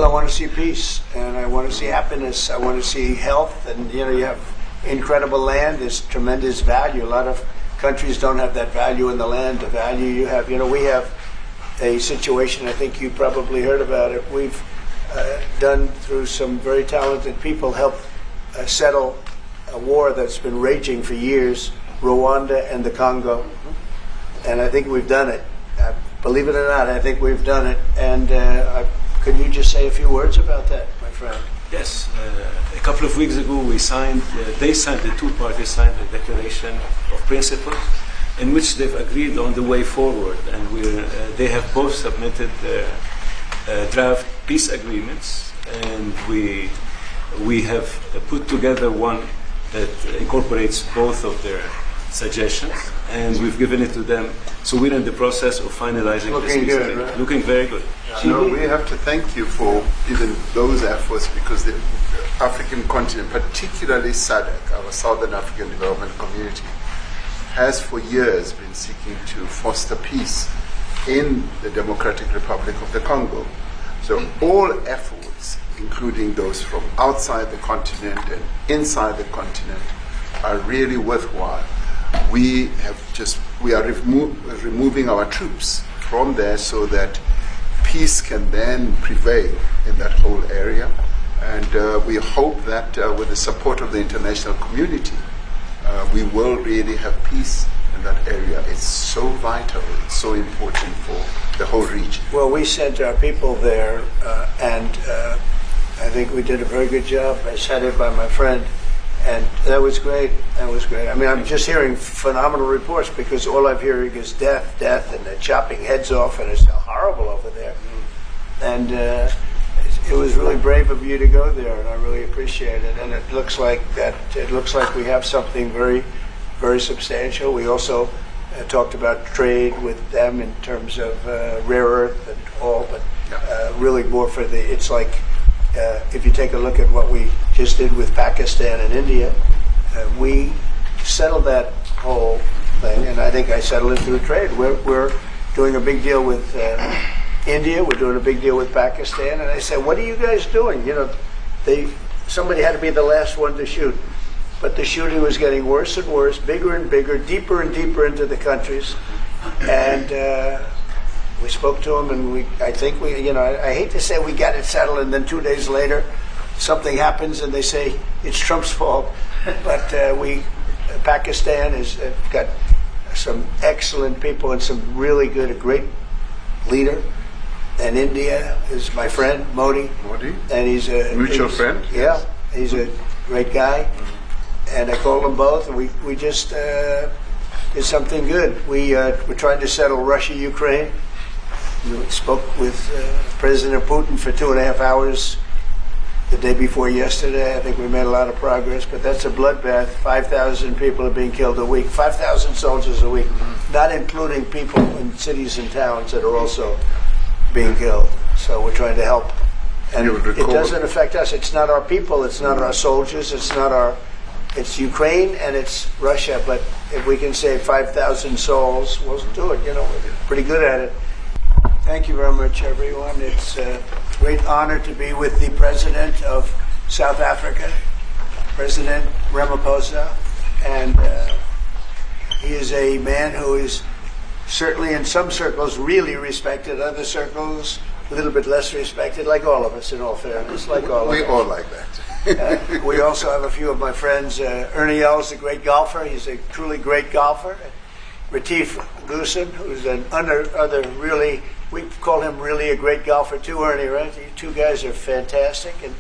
Well, I want to see peace, and I want to see happiness. I want to see health, and you have incredible land. There's tremendous value. A lot of countries don't have that value in the land. The value you have. We have a situation. I think you probably heard about it. We've done through some very talented people helped settle a war that's been raging for years, Rwanda and the Congo, and I think we've done it. Believe it or not, I think we've done it. And could you just say a few words about that, my friend? Yes. A couple of weeks ago, the two parties signed a declaration of principle in which they've agreed on the way forward. And they have both submitted their draft peace agreements. And we have put together one that incorporates both of their suggestions, and we've given it to them. So we're in the process of finalizing Looking this. good, right? Looking very good. We have to thank you for even those efforts, because the African continent, particularly SADC, our Southern African Development Community, has for years been seeking to foster peace in the Democratic Republic of the Congo. So all efforts, including those from outside the continent and inside the continent, are really worthwhile. We are removing our troops from there so that peace can then prevail in that whole area. And we hope that with the support of the international community, we will really have peace in that area. It's so vital, it's so important for the whole region. Well, we sent our people there, and I think we did a very good job, as headed by my friend. And that was great. That was great. I mean, I'm just hearing phenomenal reports, because all I'm hearing is death, and they're chopping heads off, and it's horrible over there. And it was really brave of you to go there, and I really appreciate it. And it looks like we have something very, very substantial. We also talked about trade with them in terms of rare earth and all, but really more for it's like. If you take a look at what we just did with Pakistan and India, we settled that whole thing, and I think I settled it through trade. We're doing a big deal with India. We're doing a big deal with Pakistan, and I said, "What are you guys doing?" Somebody had to be the last one to shoot, but the shooting was getting worse and worse, bigger and bigger, deeper and deeper into the countries, and. We spoke to them, and I hate to say we got it settled, and then 2 days later, something happens, and they say it's Trump's fault. But Pakistan has got some excellent people and some really good, a great leader. And India is my friend, Modi. And he's a mutual friend. Yeah, he's a great guy. And I called them both, and we just did something good. We're trying to settle Russia, Ukraine. We spoke with President Putin for 2.5 hours the day before yesterday. I think we made a lot of progress, but that's a bloodbath. 5,000 people are being killed a week, 5,000 soldiers a week, not including people in cities and towns that are also being killed. So we're trying to help. And it doesn't affect us. It's not our people. It's not our soldiers. It's Ukraine and it's Russia. But if we can save 5,000 souls, we'll do it. We're pretty good at it. Thank you very much, everyone. It's a great honor to be with the President of South Africa, President Ramaphosa. And he is a man who is certainly in some circles really respected, other circles a little bit less respected, like all of us, in all fairness, like all of us. We all like that. We also have a few of my friends. Ernie Els, a great golfer. He's a truly great golfer. Retief Goosen, who's other really... We call him really a great golfer too, Ernie, right? You two guys are fantastic. And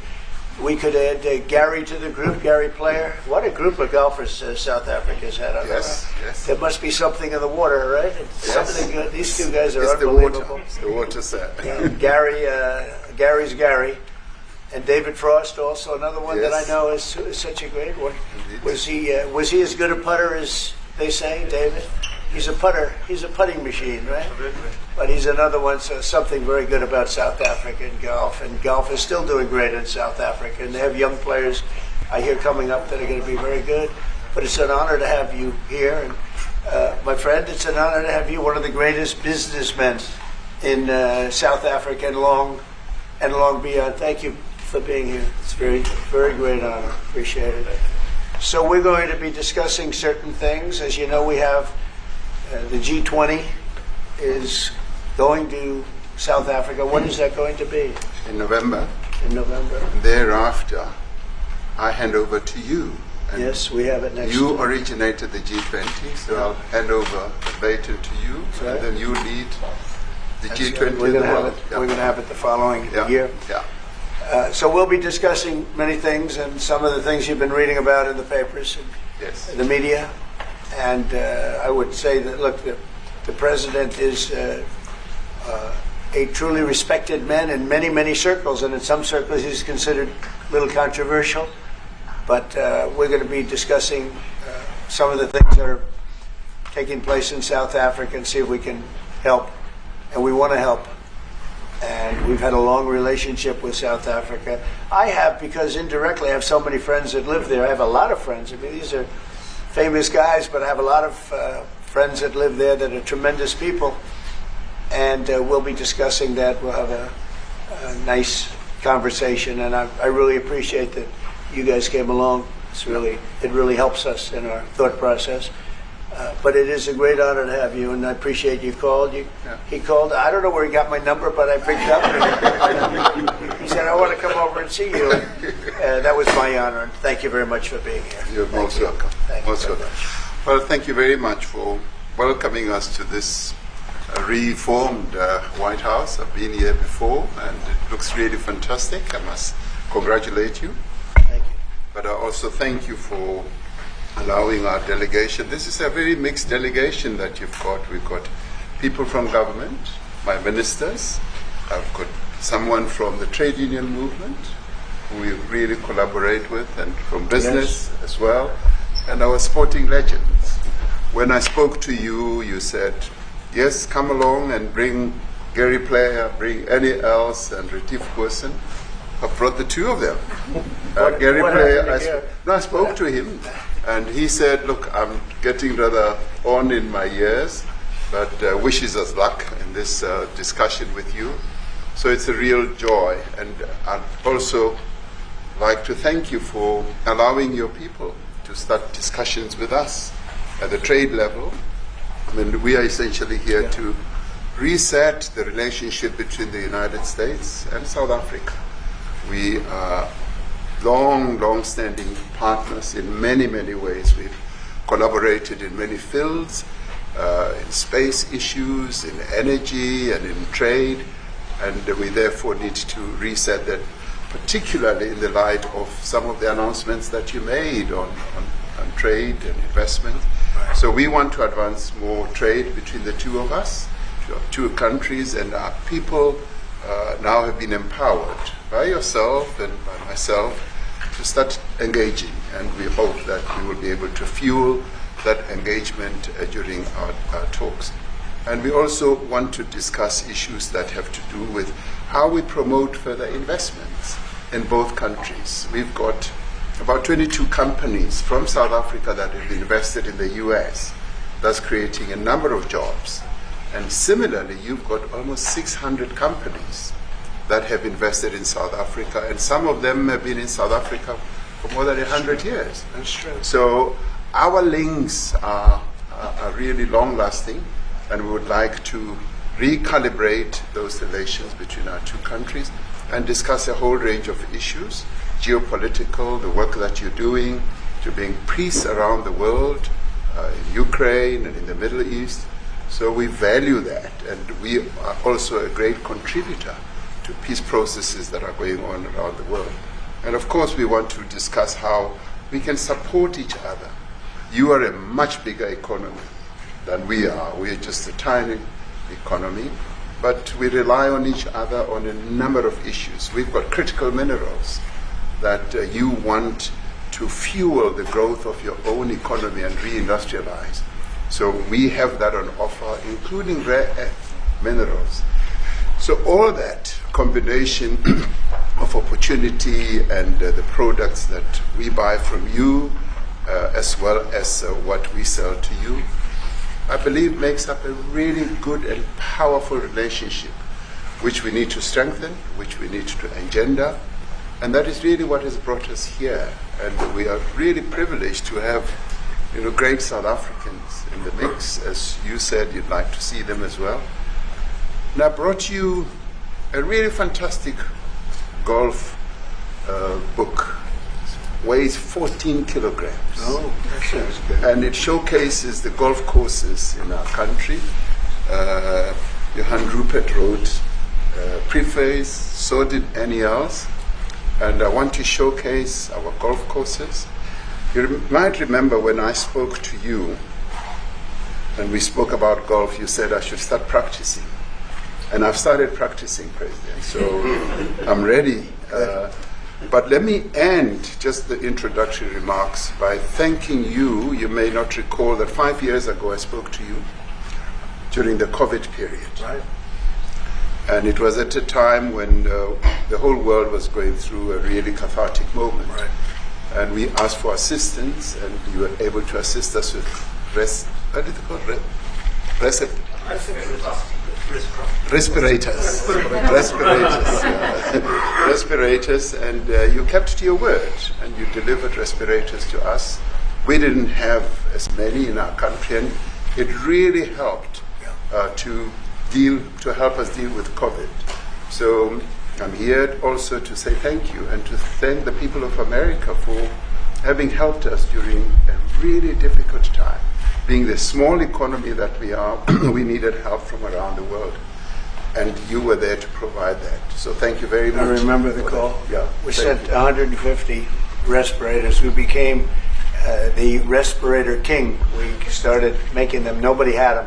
we could add Gary to the group, Gary Player. What a group of golfers South Africa's had. Yes. There must be something in the water, right? Something good. These two guys are unbelievable. It's the water set. Yeah, Gary's Gary. And David Frost, also another one that I know is such a great one. Indeed. Was he as good a putter as they say, David? He's a putter. He's a putting machine, right? But he's another one. So something very good about South African golf, and golf is still doing great in South Africa. And they have young players, I hear, coming up that are going to be very good. But it's an honor to have you here, and my friend, it's an honor to have you, one of the greatest businessmen in South Africa, and long and long beyond. Thank you for being here. It's very, very great honor. Appreciate it. So we're going to be discussing certain things. As you know, we have the G20 is going to South Africa. When is that going to be? In November. In November. Thereafter, I hand over to you. And Yes, we have it next. you originated the G20, so I'll hand over the baton to you, right. and then you lead the That's G20 right. We're in the going to have world. it. We're going to have it the following Yeah. year. Yeah. So we'll be discussing many things, and some of the things you've been reading about in the papers, Yes. and the media. And I would say that, look, the president is a truly respected man in many, many circles, and in some circles he's considered a little controversial. But we're going to be discussing some of the things that are taking place in South Africa and see if we can help. And we want to help. And we've had a long relationship with South Africa. I have, because indirectly I have so many friends that live there. I have a lot of friends. I mean, these are famous guys, but I have a lot of friends that live there that are tremendous people. And we'll be discussing that. We'll have a nice conversation. And I really appreciate that you guys came along. It really helps us in our thought process. But it is a great honor to have you, and I appreciate you called. He called. I don't know where he got my number, but I picked up. And he said, "I want to come over and see you." And that was my honor. And thank you very much for being here. You're most welcome. Thank you Most very welcome. much. Well, thank you very much for welcoming us to this reformed White House. I've been here before, and it looks really fantastic. I must congratulate you. Thank you. But I also thank you for allowing our delegation. This is a very mixed delegation that you've got. We've got people from government, my ministers. I've got someone from the trade union movement who we really collaborate with, and from business as well, and our sporting legends. When I spoke to you, you said, yes, come along and bring Gary Player, bring any else, and Retief Person. I brought the two of them. Gary what Player, happened to Gary? I spoke to him, and he said, look, I'm getting rather on in my years, but wishes us luck in this discussion with you. So it's a real joy. And I'd also like to thank you for allowing your people to start discussions with us at the trade level. I mean, we are essentially here to reset the relationship between the United States and South Africa. We are long-standing partners in many, many ways. We've collaborated in many fields, in space issues, in energy, and in trade, and we therefore need to reset that, particularly in the light of some of the announcements that you made on trade and investment. Right. So we want to advance more trade between the two of us, two countries, and our people now have been empowered by yourself and by myself to start engaging, and we hope that we will be able to fuel that engagement during our talks. And we also want to discuss issues that have to do with how we promote further investments in both countries. We've got about 22 companies from South Africa that have invested in the US. That's creating a number of jobs. And similarly, you've got almost 600 companies that have invested in South Africa, and some of them have been in South Africa for more than 100 years. That's true. So our links are really long-lasting, and we would like to recalibrate those relations between our two countries and discuss a whole range of issues, geopolitical, the work that you're doing to bring peace around the world, in Ukraine and in the Middle East. So we value that, and we are also a great contributor to peace processes that are going on around the world. And of course, we want to discuss how we can support each other. You are a much bigger economy than we are. We are just a tiny economy, but we rely on each other on a number of issues. We've got critical minerals that you want to fuel the growth of your own economy and reindustrialize. So we have that on offer, including rare earth minerals. So all that combination of opportunity and the products that we buy from you, as well as what we sell to you, I believe makes up a really good and powerful relationship which we need to strengthen, which we need to engender. And that is really what has brought us here. And we are really privileged to have, great South Africans in the mix. As you said, you'd like to see them as well. And I brought you a really fantastic golf book. Weighs 14 kilograms. Oh, that sounds good. And it showcases the golf courses in our country. Johann Rupert wrote preface, so did Annie else. And I want to showcase our golf courses. You might remember when I spoke to you and we spoke about golf, you said I should start practicing. And I've started practicing, President. So I'm ready. But let me end just the introductory remarks by thanking you. You may not recall that 5 years ago I spoke to you during the COVID period. Right. And it was at a time when the whole world was going through a really cathartic moment. Right. And we asked for assistance, and you were able to assist us with respirators. Respirators, and you kept to your word, and you delivered respirators to us. We didn't have as many in our country, and it really helped to help us deal with COVID. So I'm here also to say thank you and to thank the people of America for having helped us during a really difficult time. Being the small economy that we are, we needed help from around the world. And you were there to provide that. So thank you very much. I remember the call. Yeah. We sent 150 respirators. We became the respirator king. We started making them. Nobody had them.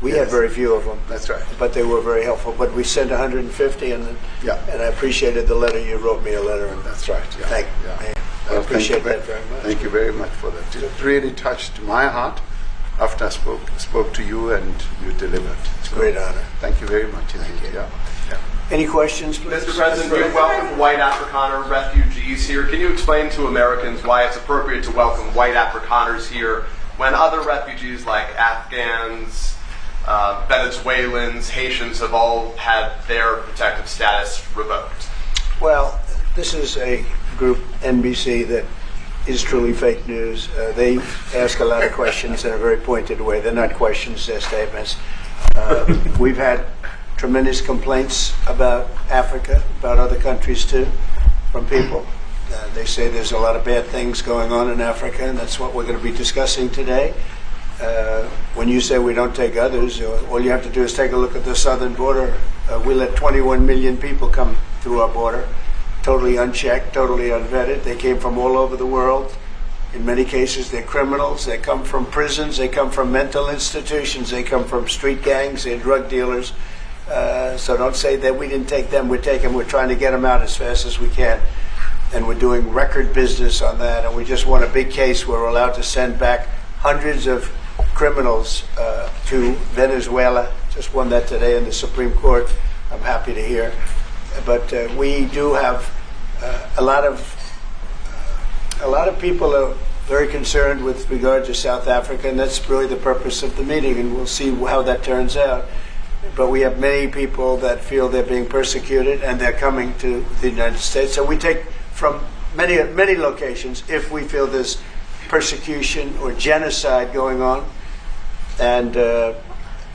We had very few of them. That's right. But they were very helpful. But we sent 150, and I appreciated the letter. You wrote me a letter. And that's right. Yeah. Thank you. Yeah. I appreciate that very much. Thank you very much for that. It really touched my heart after I spoke to you and you delivered. It's a great honor. Thank you very much indeed. Yeah. Any questions, please? Mr. President, you welcome white Afrikaner refugees here. Can you explain to Americans why it's appropriate to welcome white Afrikaners here when other refugees like Afghans, Venezuelans, Haitians have all had their protective status revoked? Well, this is a group, NBC, that is truly fake news. They ask a lot of questions in a very pointed way. They're not questions, they're statements. We've had tremendous complaints about Africa, about other countries too, from people. They say there's a lot of bad things going on in Africa, and that's what we're going to be discussing today. When you say we don't take others, all you have to do is take a look at the southern border. We let 21 million people come through our border, totally unchecked, totally unvetted. They came from all over the world. In many cases, they're criminals. They come from prisons. They come from mental institutions. They come from street gangs. They're drug dealers. So don't say that we didn't take them. We're trying to get them out as fast as we can. And we're doing record business on that. And we just won a big case where we're allowed to send back hundreds of criminals to Venezuela. Just won that today in the Supreme Court. I'm happy to hear. But we do have a lot of people are very concerned with regard to South Africa, and that's really the purpose of the meeting, and we'll see how that turns out. But we have many people that feel they're being persecuted, and they're coming to the United States. So we take from many locations if we feel there's persecution or genocide going on. And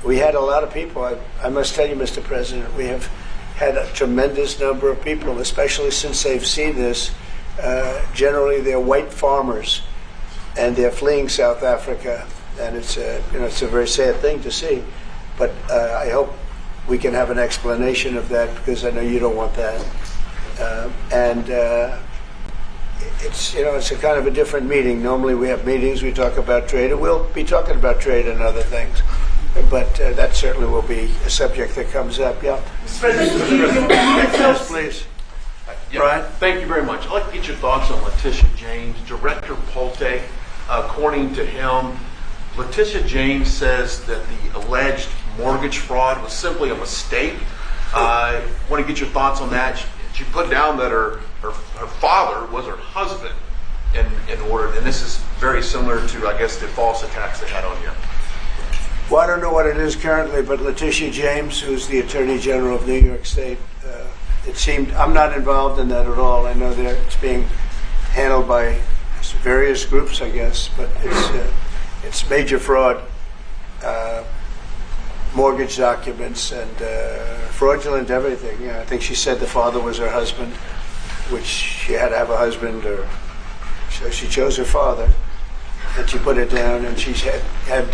we had a lot of people. I must tell you, Mr. President, we have had a tremendous number of people, especially since they've seen this. Generally, they're white farmers, and they're fleeing South Africa, and it's a very sad thing to see. But I hope we can have an explanation of that, because I know you don't want that. It's a kind of a different meeting. Normally, we have meetings, we talk about trade, and we'll be talking about trade and other things. But that certainly will be a subject that comes up. Yeah. Yes, please. Yeah, Brian? Thank you very much. I'd like to get your thoughts on Letitia James. Director Polte, according to him, Letitia James says that the alleged mortgage fraud was simply a mistake. I want to get your thoughts on that. She put down that her father was her husband in order, and this is very similar to, I guess, the false attacks they had on you. Well, I don't know what it is currently, but Letitia James, who's the Attorney General of New York State, it seemed, I'm not involved in that at all. I know that it's being handled by various groups, I guess, but it's major fraud, mortgage documents, and fraudulent everything. Yeah, I think she said the father was her husband, which she had to have a husband, or so she chose her father, and she put it down, and she had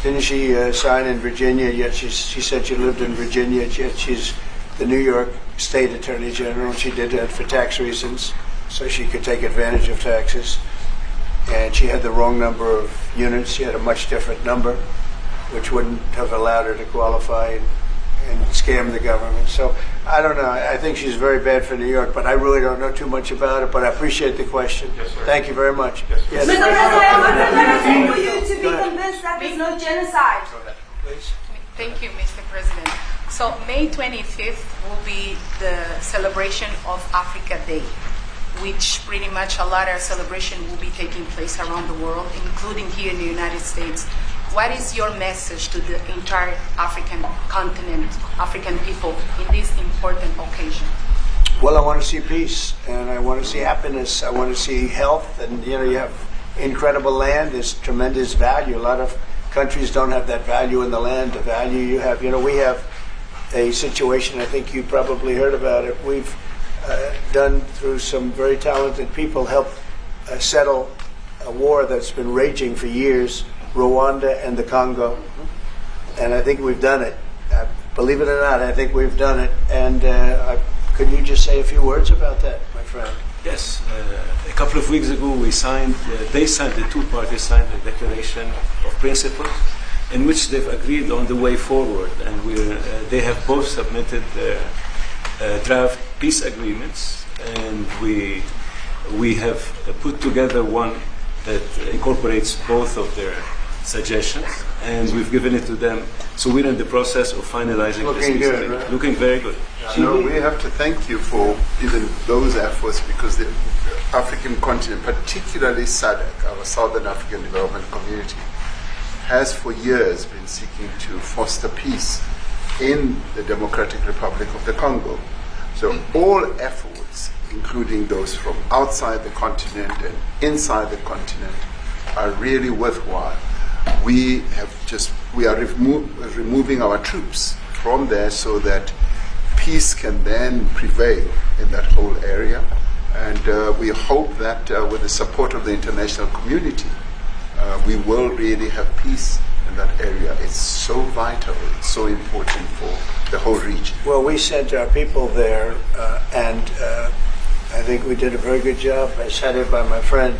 didn't she sign in Virginia, yet she said she lived in Virginia, yet she's the New York State Attorney General. She did that for tax reasons, so she could take advantage of taxes. And she had the wrong number of units. She had a much different number, which wouldn't have allowed her to qualify and scam the government. So I don't know. I think she's very bad for New York, but I really don't know too much about it. But I appreciate the question. Yes, sir. Thank you very much. Yes, Yes. Mr. President, what's another thing for you to be convinced that there's no genocide? Please. Thank you, Mr. President. So May 25th will be the celebration of Africa Day, which pretty much a lot of celebration will be taking place around the world, including here in the United States. What is your message to the entire African continent, African people, in this important occasion? Well, I want to see peace, and I want to see happiness. I want to see health, and you have incredible land. There's tremendous value. A lot of countries don't have that value in the land, the value you have. We have a situation, I think you probably heard about it. We've done, through some very talented people, helped settle a war that's been raging for years, Rwanda and the Congo. And I think we've done it. Believe it or not, I think we've done it. And could you just say a few words about that, my friend? Yes, a couple of weeks ago we signed, the two parties signed a declaration of principles in which they've agreed on the way forward, and they have both submitted their draft peace agreements, and we have put together one that incorporates both of their suggestions, and we've given it to them. So we're in the process of finalizing Looking this. good, right? Looking very good. No, we have to thank you for even those efforts, because the African continent, particularly SADC, our Southern African Development Community, has for years been seeking to foster peace in the Democratic Republic of the Congo. So all efforts, including those from outside the continent and inside the continent, are really worthwhile. We are removing our troops from there so that peace can then prevail in that whole area. And we hope that with the support of the international community, we will really have peace in that area. It's so vital, it's so important for the whole region. Well, we sent our people there, and I think we did a very good job, as headed by my friend.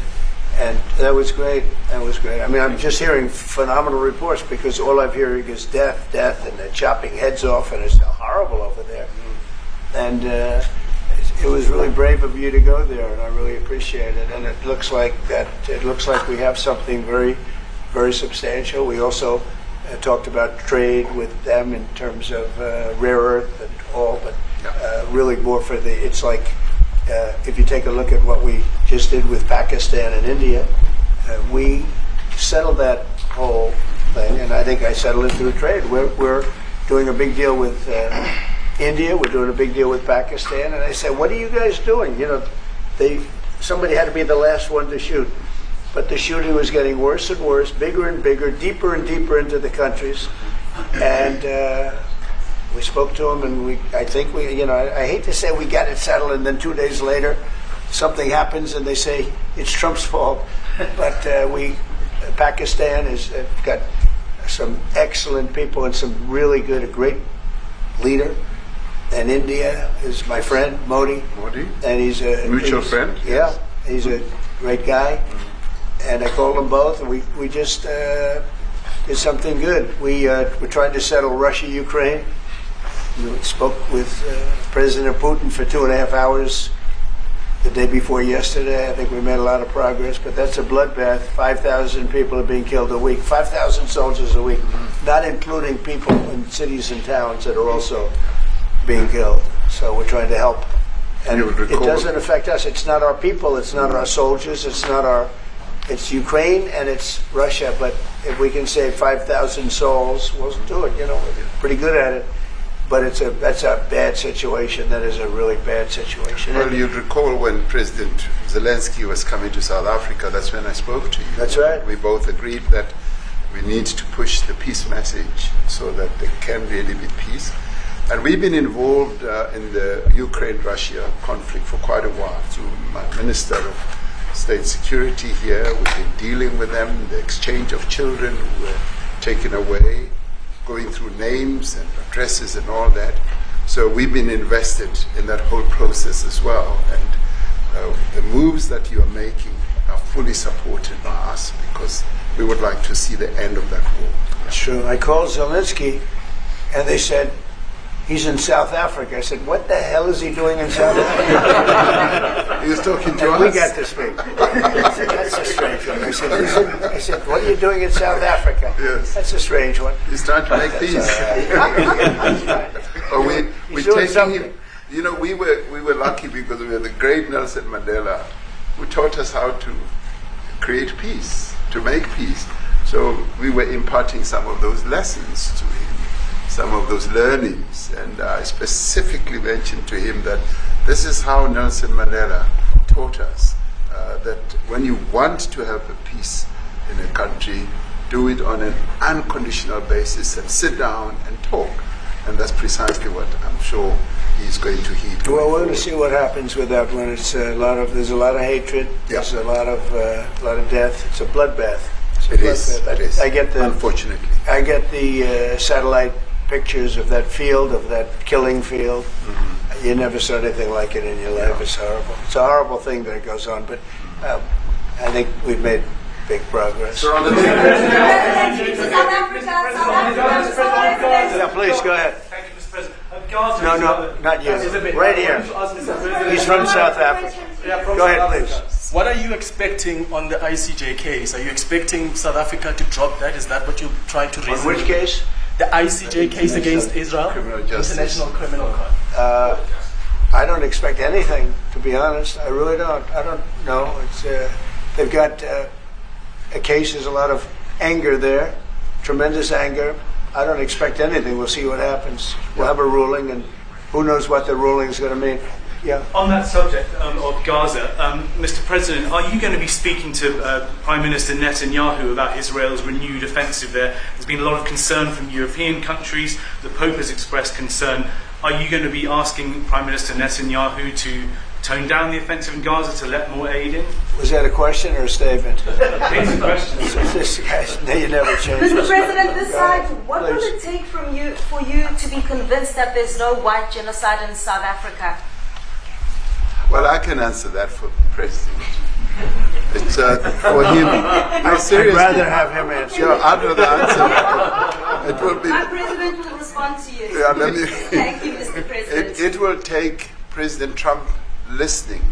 And that was great. That was great. I mean, I'm just hearing phenomenal reports, because all I'm hearing is death, and they're chopping heads off, and it's horrible over there. And it was really brave of you to go there, and I really appreciate it. And it looks like we have something very, very substantial. We also talked about trade with them in terms of rare earth and all, but really more for it's like, if you take a look at what we just did with Pakistan and India, we settled that whole thing, and I think I settled it through trade. We're doing a big deal with India, we're doing a big deal with Pakistan, and I said, what are you guys doing? Somebody had to be the last one to shoot, but the shooting was getting worse and worse, bigger and bigger, deeper and deeper into the countries, and we spoke to them, and I think I hate to say we got it settled, and then 2 days later, something happens, and they say it's Trump's fault. But Pakistan has got some excellent people and some really good, a great leader. And India is my friend, Modi. And he's a Mutual friend? Yeah, he's a great guy. And I called them both, and we just did something good. We're trying to settle Russia, Ukraine. We spoke with President Putin for 2.5 hours the day before yesterday. I think we made a lot of progress, but that's a bloodbath. 5,000 people are being killed a week, 5,000 soldiers a week, not including people in cities and towns that are also being killed. So we're trying to help. And it doesn't affect us. It's not our people. It's not our soldiers. It's not our it's Ukraine and it's Russia, but if we can save 5,000 souls, we'll do it. You know, we're pretty good at it. But that's a bad situation. That is a really bad situation. Well, you'd recall when President Zelensky was coming to South Africa, that's when I spoke to you. That's right. We both agreed that we need to push the peace message so that there can really be peace. And we've been involved in the Ukraine-Russia conflict for quite a while through my Minister of State Security here. We've been dealing with them, the exchange of children who were taken away, going through names and addresses and all that. So we've been invested in that whole process as well. And the moves that you are making are fully supported by us because we would like to see the end of that war. That's true. I called Zelensky, and they said, he's in South Africa. I said, what the hell is he doing in South Africa? He was talking to And us. we got to speak. I said, that's a strange one. I said, what are you doing in South Africa? Yes. That's a strange one. He's trying to make peace. But we're He's doing taking something. him. You know, we were lucky because we had the great Nelson Mandela who taught us how to create peace, to make peace. So we were imparting some of those lessons to him, some of those learnings. And I specifically mentioned to him that this is how Nelson Mandela taught us, that when you want to have a peace in a country, do it on an unconditional basis and sit down and talk. And that's precisely what I'm sure he's going to heed. Well, we're going to see what happens with that one. It's there's a lot of hatred. There's a lot of death. It's a bloodbath. It is. I get the Unfortunately. I get the satellite pictures of that field, of that killing field. Mm-hmm. You never saw anything like it in your life. It's horrible. It's a horrible thing that it goes on, but I think we've made big progress. Sir, on the President, to South Africa, Yeah, please go ahead. Thank you, Mr. President. Gaza No, is no, another- not you. Is a bit- Right here. He's from South Africa. Yeah, from Go ahead, South please. Africa. What are you expecting on the ICJ case? Are you expecting South Africa to drop that? Is that what you're trying to raise? On which case? The ICJ case against Israel, Criminal Justice. International Criminal Court. I don't expect anything, to be honest. I really don't. I don't know. It's they've got a case. There's a lot of anger there, tremendous anger. I don't expect anything. We'll see what happens. We'll have a ruling, and who knows what the ruling is going to mean. Yeah. On that subject of Gaza, Mr. President, are you going to be speaking to Prime Minister Netanyahu about Israel's renewed offensive there? There's been a lot of concern from European countries. The Pope has expressed concern. Are you going to be asking Prime Minister Netanyahu to tone down the offensive in Gaza, to let more aid in? Was that a question or a statement? It's a question. This guy's, you never change. Mr. President, this side, what will Please. it take for you to be convinced that there's no white genocide in South Africa? Well, I can answer that for the President. It's for him. No, I'd seriously. rather have him answer. Yeah, I'd rather answer that. It will be. My president will respond to you. Yeah, let me. Thank you, Mr. President. It will take President Trump listening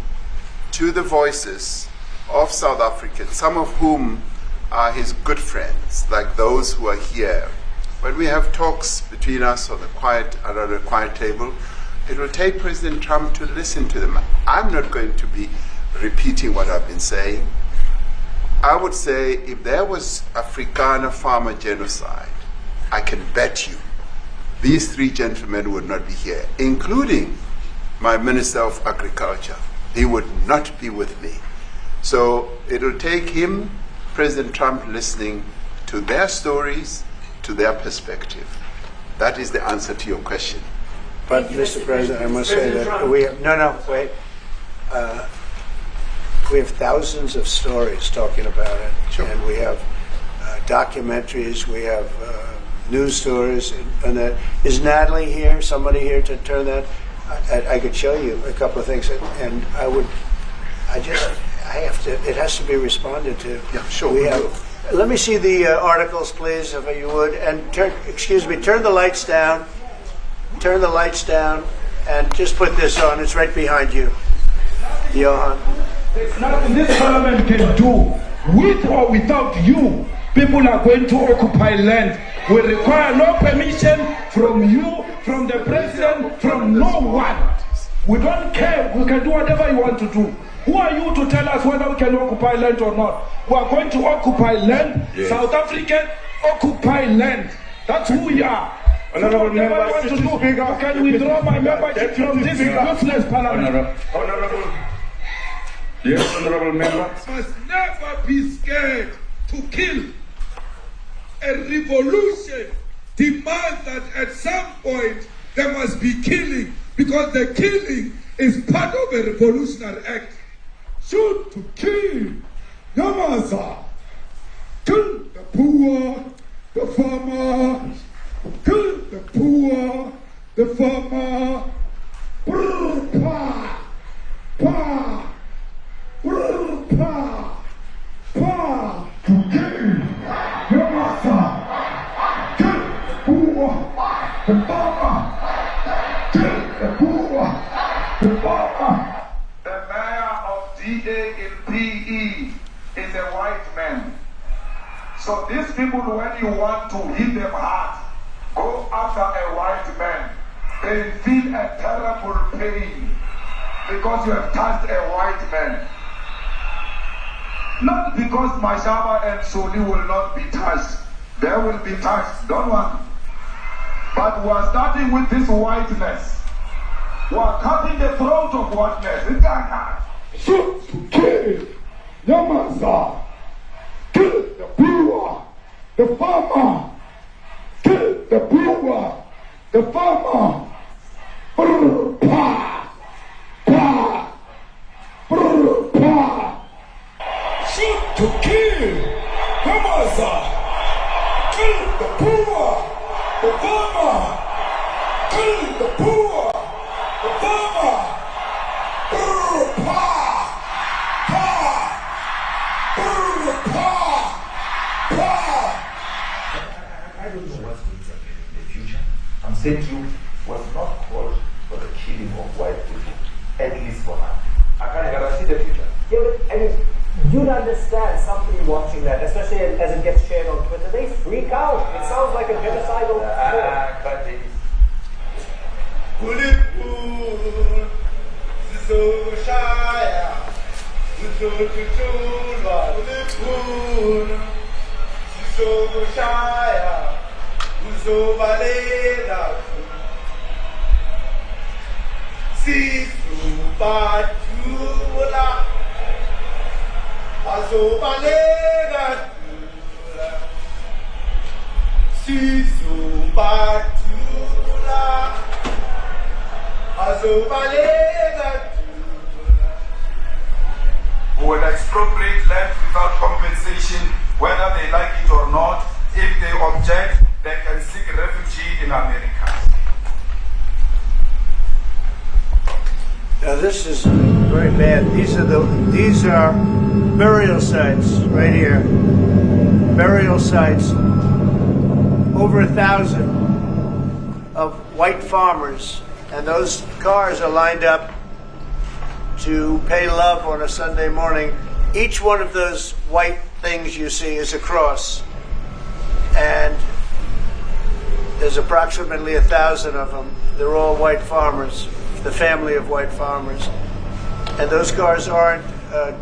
to the voices of South Africans, some of whom are his good friends, like those who are here. When we have talks between us on around the quiet table, it will take President Trump to listen to them. I'm not going to be repeating what I've been saying. I would say if there was Afrikaner farmer genocide, I can bet you these three gentlemen would not be here, including my Minister of Agriculture. He would not be with me. So it will take him, President Trump, listening to their stories, to their perspective. That is the answer to your question. But, Mr. President, I must say that we have, wait. We have thousands of stories talking about it. Sure. And we have documentaries, we have news stories. And that. Is Natalie here, somebody here to turn that? I could show you a couple of things. And it has to be responded to. Yeah, sure. We we'll have, do. let me see the articles, please, if you would. And turn the lights down. Turn the lights down and just put this on. It's right behind you, Johan. There's nothing this parliament can do. With or without you, people are going to occupy land. We require no permission from you, from the president, from no one. We don't care. We can do whatever you want to do. Who are you to tell us whether we can occupy land or not? We are going to occupy land. Yes. South African occupy land. That's who we are. Honorable Whatever I member, want to Deputy do, Speaker, I can withdraw my membership from this useless parliament. Honorable. Yes, honorable member. Must never be scared to kill. A revolution demands that at some point there must be killing, because the killing is part of a revolutionary act. Shoot to kill. Yamasa. Kill the poor, the farmer. Kill the poor, the farmer. Brr, pa, pa. Brr, pa, pa. To kill. Yamasa. Kill the poor, the farmer. Kill the poor, the farmer. The mayor of DA in PE is a white man. So these people, when you want to hit them hard, go after a white man. They feel a terrible pain because you have touched a white man. Not because Mashaba and Soli will not be touched. They will be touched, don't worry. But we are starting with this whiteness. We are cutting the throat of whiteness. It's like Shoot to kill. Yamasa. Kill the poor, the farmer. Kill the poor, the farmer. Brr, pa, pa. Brr, pa. Shoot to kill. Yamasa. Kill the poor, the farmer. Kill the poor, the farmer. Brr, pa, pa. Brr, pa, pa. I don't know what's going to happen in the future. I'm saying you was not called for the killing of white people, at least for now. I can't guarantee the future. Yeah, but I mean, you'd understand somebody watching that, especially as it gets shared on Twitter. They freak out. It sounds like a genocidal But they who will expropriate land without compensation, whether they like it or not. If they object, they can seek refuge in America. Now this is very bad. These are burial sites right here. Burial sites. Over 1,000 of white farmers, and those cars are lined up to pay love on a Sunday morning. Each one of those white things you see is a cross, and there's approximately 1,000 of them. They're all white farmers, the family of white farmers. And those cars aren't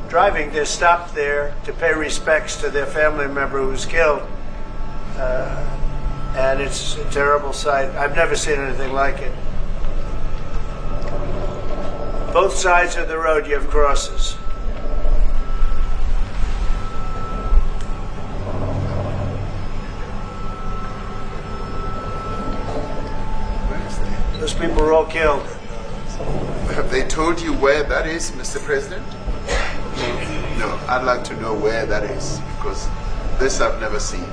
driving, they're stopped there to pay respects to their family member who was killed. And it's a terrible sight. I've never seen anything like it. Both sides of the road you have crosses. Those people were all killed. Have they told you where that is, Mr. President? No, I'd like to know where that is, because this I've never seen.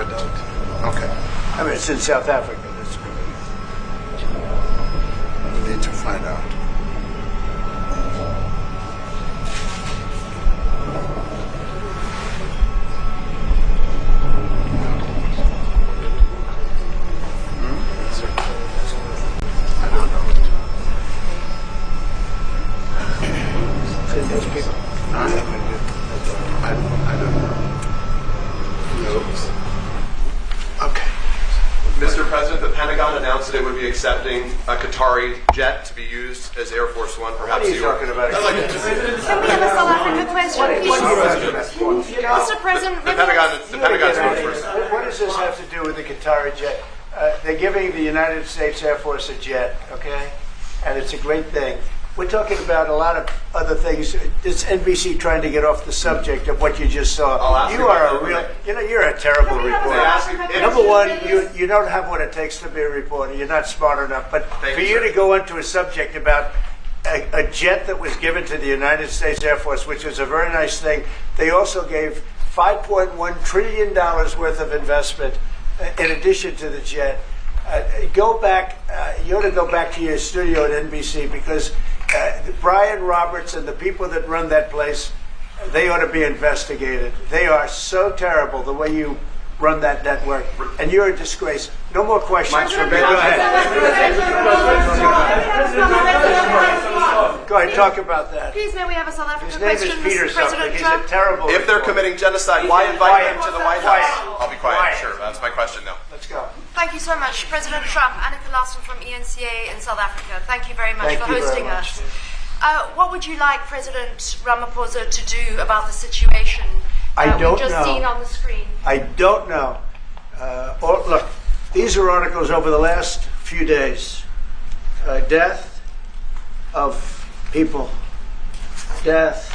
I don't. Okay. I mean, it's in South Africa. That's good. We need to find out. I don't know. Those people. I don't know. No. Okay. Mr. President, accepting a Qatari jet to be used as Air Force One. Perhaps What are you talking about? Can we have a South Africa question, please? Mr. President, The Pentagon's spokesperson. What does this have to do with the Qatari jet? They're giving the United States Air Force a jet, okay? And it's a great thing. We're talking about a lot of other things. It's NBC trying to get off the subject of what you just saw. You are a real, you're a terrible reporter. Number one, you don't have what it takes to be a reporter. You're not smart enough. But for you to go into a subject about a jet that was given to the United States Air Force, which was a very nice thing, they also gave $5.1 trillion worth of investment in addition to the jet. Go back. You ought to go back to your studio at NBC because Brian Roberts and the people that run that place, they ought to be investigated. They are so terrible the way you run that network, and you're a disgrace. No more questions from me. Go ahead. Go ahead, talk about that. Please, may we have a South Africa His name is question, Peter Mr. something. President He's Trump? a terrible If they're reporter. committing genocide, why invite them to the White House? I'll be quiet. Sure, that's my question now. Let's go. Thank you so much, President Trump. Annika Larson from ENCA in South Africa. Thank you very much Thank for you very hosting much. us. What would you like President Ramaphosa to do about the situation that we've just seen on the screen? I don't know. Look, these are articles over the last few days. Death of people. Death.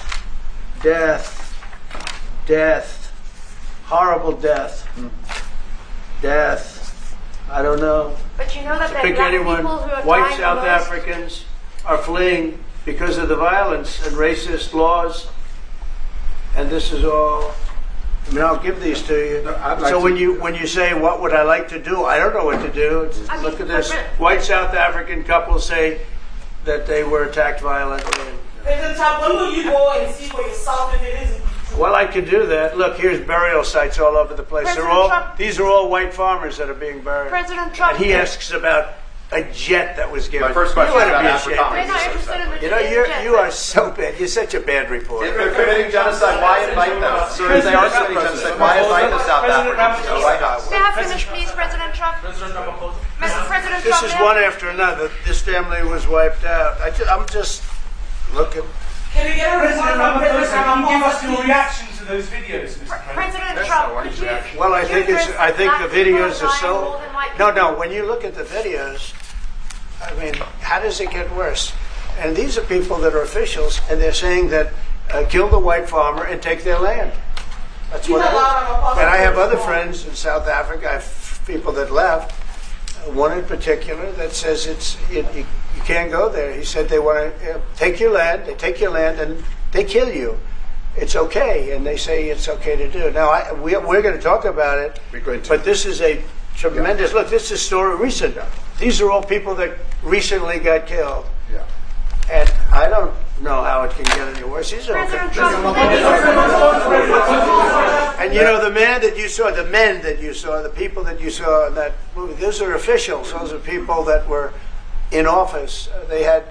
Horrible death. Death. I don't know. But you know that there Pick are black anyone. people who are White dying South the most. Africans are fleeing because of the violence and racist laws. And this is all. I mean, I'll give these to you. So when you say what would I like to do, I don't know what to do. Look at this. White South African couple say that they were attacked violently. President Trump, when will you go and see for yourself if it is? Well, I could do that. Look, here's burial sites all over the place. These are all white farmers that are being buried. President Trump. And he asks about a jet that was given. My first question You is ought to about be Africa. ashamed. We're not interested in the You are so bad. You're such a bad reporter. If they're committing genocide, why invite them? Sir, if they are committing genocide, why invite the South Africans to the White House? May I finish, please, President Trump? President Ramaphosa. Mr. President This Trump, is may one I- after another. This family was wiped out. I'm just looking. Can we get a report President from President Ramaphosa, can you give us your Ramaphosa? reaction to those videos, Mr. President? President Trump, could you? Well, I think the videos are so. No. No. When you look at the videos, I mean, how does it get worse? And these are people that are officials, and they're saying that kill the white farmer and take their land. That's what it is. And I have other friends in South Africa. I have people that left. One in particular that says you can't go there. He said they want to take your land. They take your land and they kill you. It's okay, and they say it's okay to do. Now we're going to talk about it. We're going to. But this is a tremendous look. This is a story recent. These are all people that recently got killed. Yeah. And I don't know how it can get any worse. These are President Trump, and you know, the men that you saw, the people that you saw in that movie, those are officials. Those are people that were in office. They had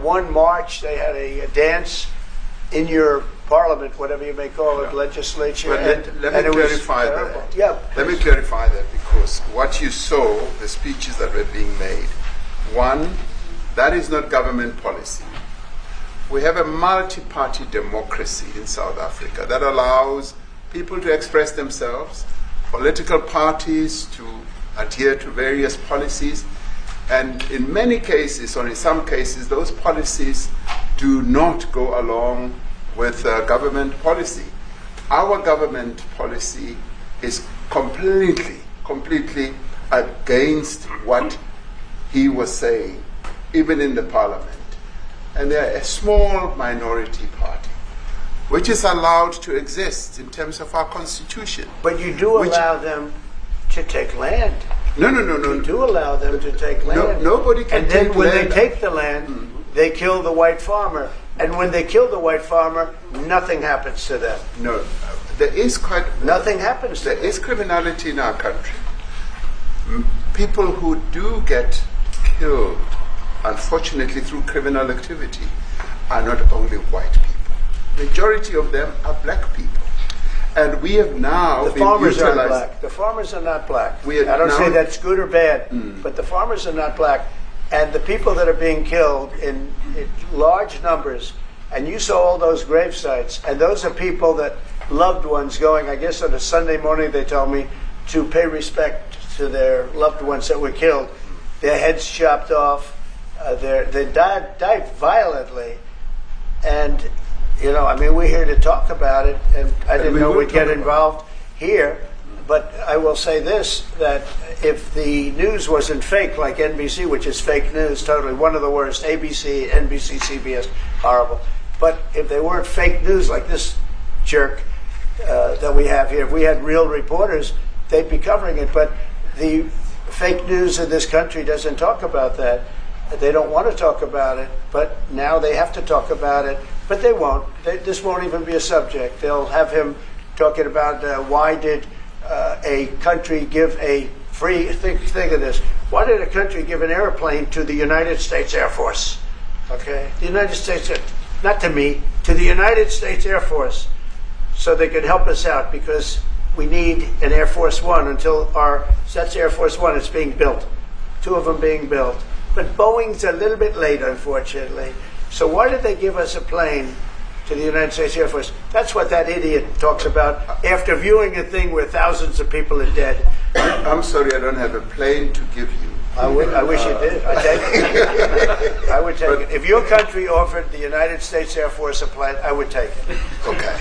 one march. They had a dance in your parliament, whatever you may call it, legislature. But let me clarify that. Yeah. Let me clarify that because what you saw, the speeches that were being made, one, that is not government policy. We have a multi-party democracy in South Africa that allows people to express themselves, political parties to adhere to various policies, and in many cases, or in some cases, those policies do not go along with government policy. Our government policy is completely against what he was saying, even in the parliament. And they're a small minority party, which is allowed to exist in terms of our constitution. But you do allow them to take land. No. You do allow them to take land. Nobody can and take then when land. they take the land, they kill the white farmer. And when they kill the white farmer, nothing happens to them. No, there is nothing happens to them. There is criminality in our country. People who do get killed, unfortunately through criminal activity, are not only white people. Majority of them are black people. And we have now The been farmers aren't utilized- black. The farmers are not black. We are I don't now- say that's good or bad, but the farmers are not black. And the people that are being killed in large numbers, and you saw all those grave sites, and those are people that loved ones going, I guess on a Sunday morning, they told me, to pay respect to their loved ones that were killed. Their heads chopped off. They died violently. And, you know, I mean, we're here to talk about it, and I didn't know we'd get involved here. But I will say this, that if the news wasn't fake, like NBC, which is fake news, totally, one of the worst, ABC, NBC, CBS, horrible. But if they weren't fake news like this jerk that we have here, if we had real reporters, they'd be covering it. But the fake news in this country doesn't talk about that. They don't want to talk about it, but now they have to talk about it. But they won't. This won't even be a subject. They'll have him talking about why did a country give a free, think of this, why did a country give an airplane to the United States Air Force? Okay? The United States, not to me, to the United States Air Force, so they could help us out, because we need an Air Force One until that's Air Force One, it's being built. 2 of them being built. But Boeing's a little bit late, unfortunately. So why did they give us a plane to the United States Air Force? That's what that idiot talks about after viewing a thing where thousands of people are dead. I'm sorry, I don't have a plane to give you. I wish you did. I'd take it. I would take it. If your country offered the United States Air Force a plane, I would take it. Okay.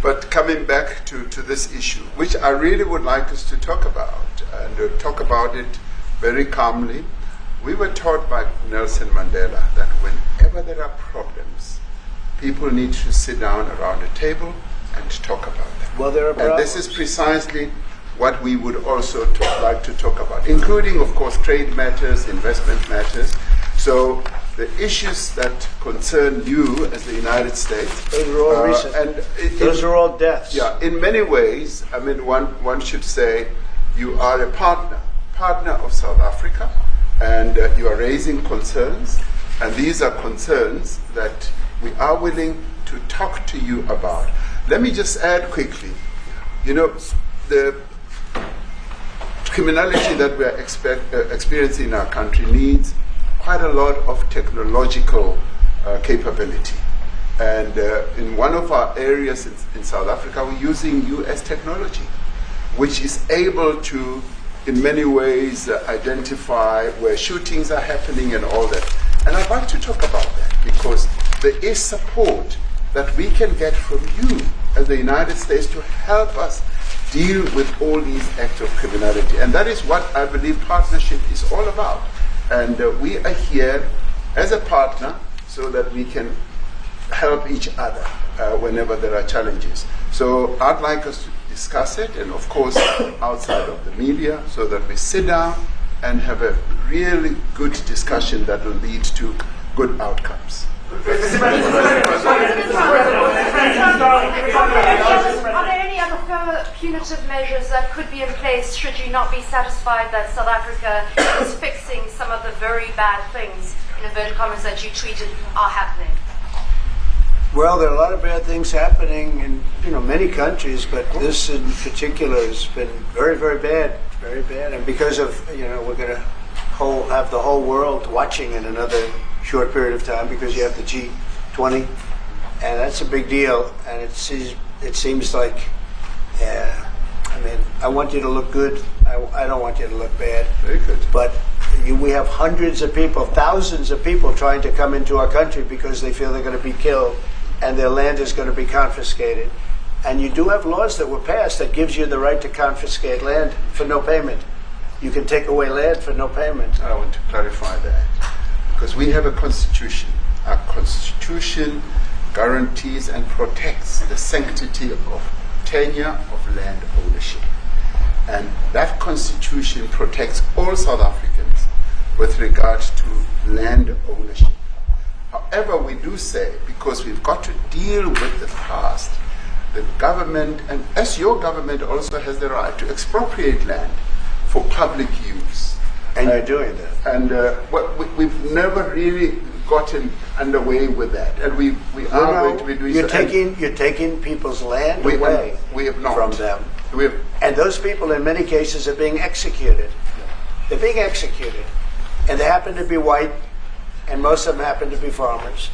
But coming back to this issue, which I really would like us to talk about, and talk about it very calmly. We were taught by Nelson Mandela that whenever there are problems, people need to sit down around a table and talk about them. Well, there are problems. And this is precisely what we would also like to talk about, including, of course, trade matters, investment matters. So the issues that concern you as the United States. Those are all recent. Those are all deaths. Yeah, in many ways, I mean, one should say you are a partner of South Africa, and you are raising concerns, and these are concerns that we are willing to talk to you about. Let me just add quickly, you know, the criminality that we are experiencing in our country needs quite a lot of technological capability. And in one of our areas in South Africa, we're using US technology, which is able to, in many ways, identify where shootings are happening and all that. And I'd like to talk about that, because there is support that we can get from you as the United States to help us deal with all these acts of criminality. And that is what I believe partnership is all about. And we are here as a partner so that we can help each other whenever there are challenges. So I'd like us to discuss it, and of course outside of the media, so that we sit down and have a really good discussion that will lead to good outcomes. Are there any other further punitive measures that could be in place should you not be satisfied that South Africa is fixing some of the very bad things, in inverted commas, that you tweeted are happening? Well, there are a lot of bad things happening in many countries, but this in particular has been very, very bad, and because of we're going to have the whole world watching in another short period of time, because you have the G20, and that's a big deal. And it seems like, I want you to look good. I don't want you to look bad. Very good. But we have hundreds of people, thousands of people trying to come into our country because they feel they're going to be killed and their land is going to be confiscated. And you do have laws that were passed that gives you the right to confiscate land for no payment. You can take away land for no payment. I want to clarify that, because we have a constitution. Our constitution guarantees and protects the sanctity of tenure of land ownership. And that constitution protects all South Africans with regard to land ownership. However, we do say, because we've got to deal with the past, the government, and as your government also has the right to expropriate land for public use. And you're doing that. And we've never really gotten underway with that, and we are going to be doing you're so. And you're taking people's land we away have not. from them. We have, And those people, in many cases, are being executed. They're being executed. And they happen to be white, and most of them happen to be farmers.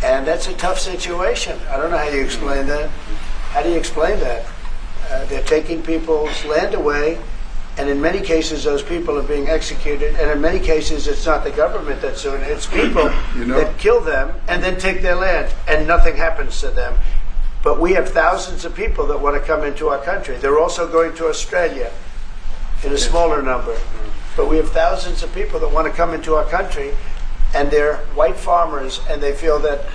And that's a tough situation. I don't know how you explain that. How do you explain that? They're taking people's land away, and in many cases, those people are being executed. And in many cases, it's not the government that's doing it. It's people that kill them and then take their land, and nothing happens to them. But we have thousands of people that want to come into our country. They're also going to Australia in a smaller number. But we have thousands of people that want to come into our country, and they're white farmers, and they feel that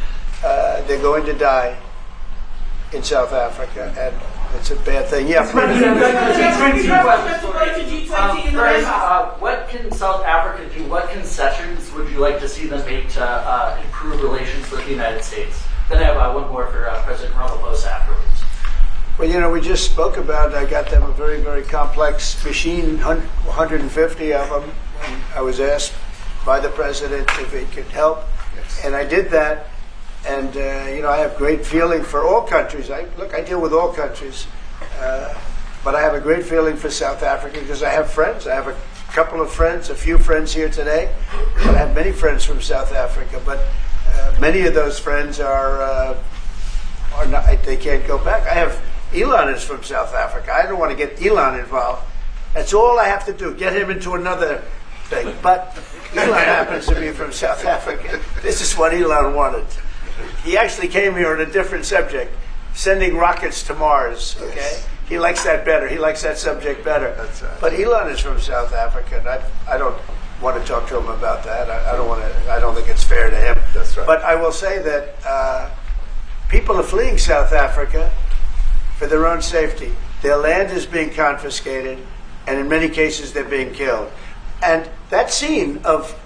they're going to die in South Africa, and it's a bad thing. Yeah, what can South Africa do? What concessions would you like to see them make to improve relations with the United States? Then I have one more for President Ramaphosa afterwards. Well, we just spoke about, I got them a very, very complex machine, 150 of them. And I was asked by the president if he could help, and I did that. And, I have great feeling for all countries. I deal with all countries. But I have a great feeling for South Africa because I have friends. I have a couple of friends, a few friends here today. But I have many friends from South Africa. But many of those friends are not, they can't go back. I have, Elon is from South Africa. I don't want to get Elon involved. That's all I have to do, get him into another thing. But Elon happens to be from South Africa. This is what Elon wanted. He actually came here on a different subject, sending rockets to Mars, okay? Yes. He likes that better. He likes that subject better. That's right. But Elon is from South Africa, and I don't want to talk to him about that. I don't think it's fair to him. That's right. But I will say that people are fleeing South Africa for their own safety. Their land is being confiscated, and in many cases they're being killed. And that scene of,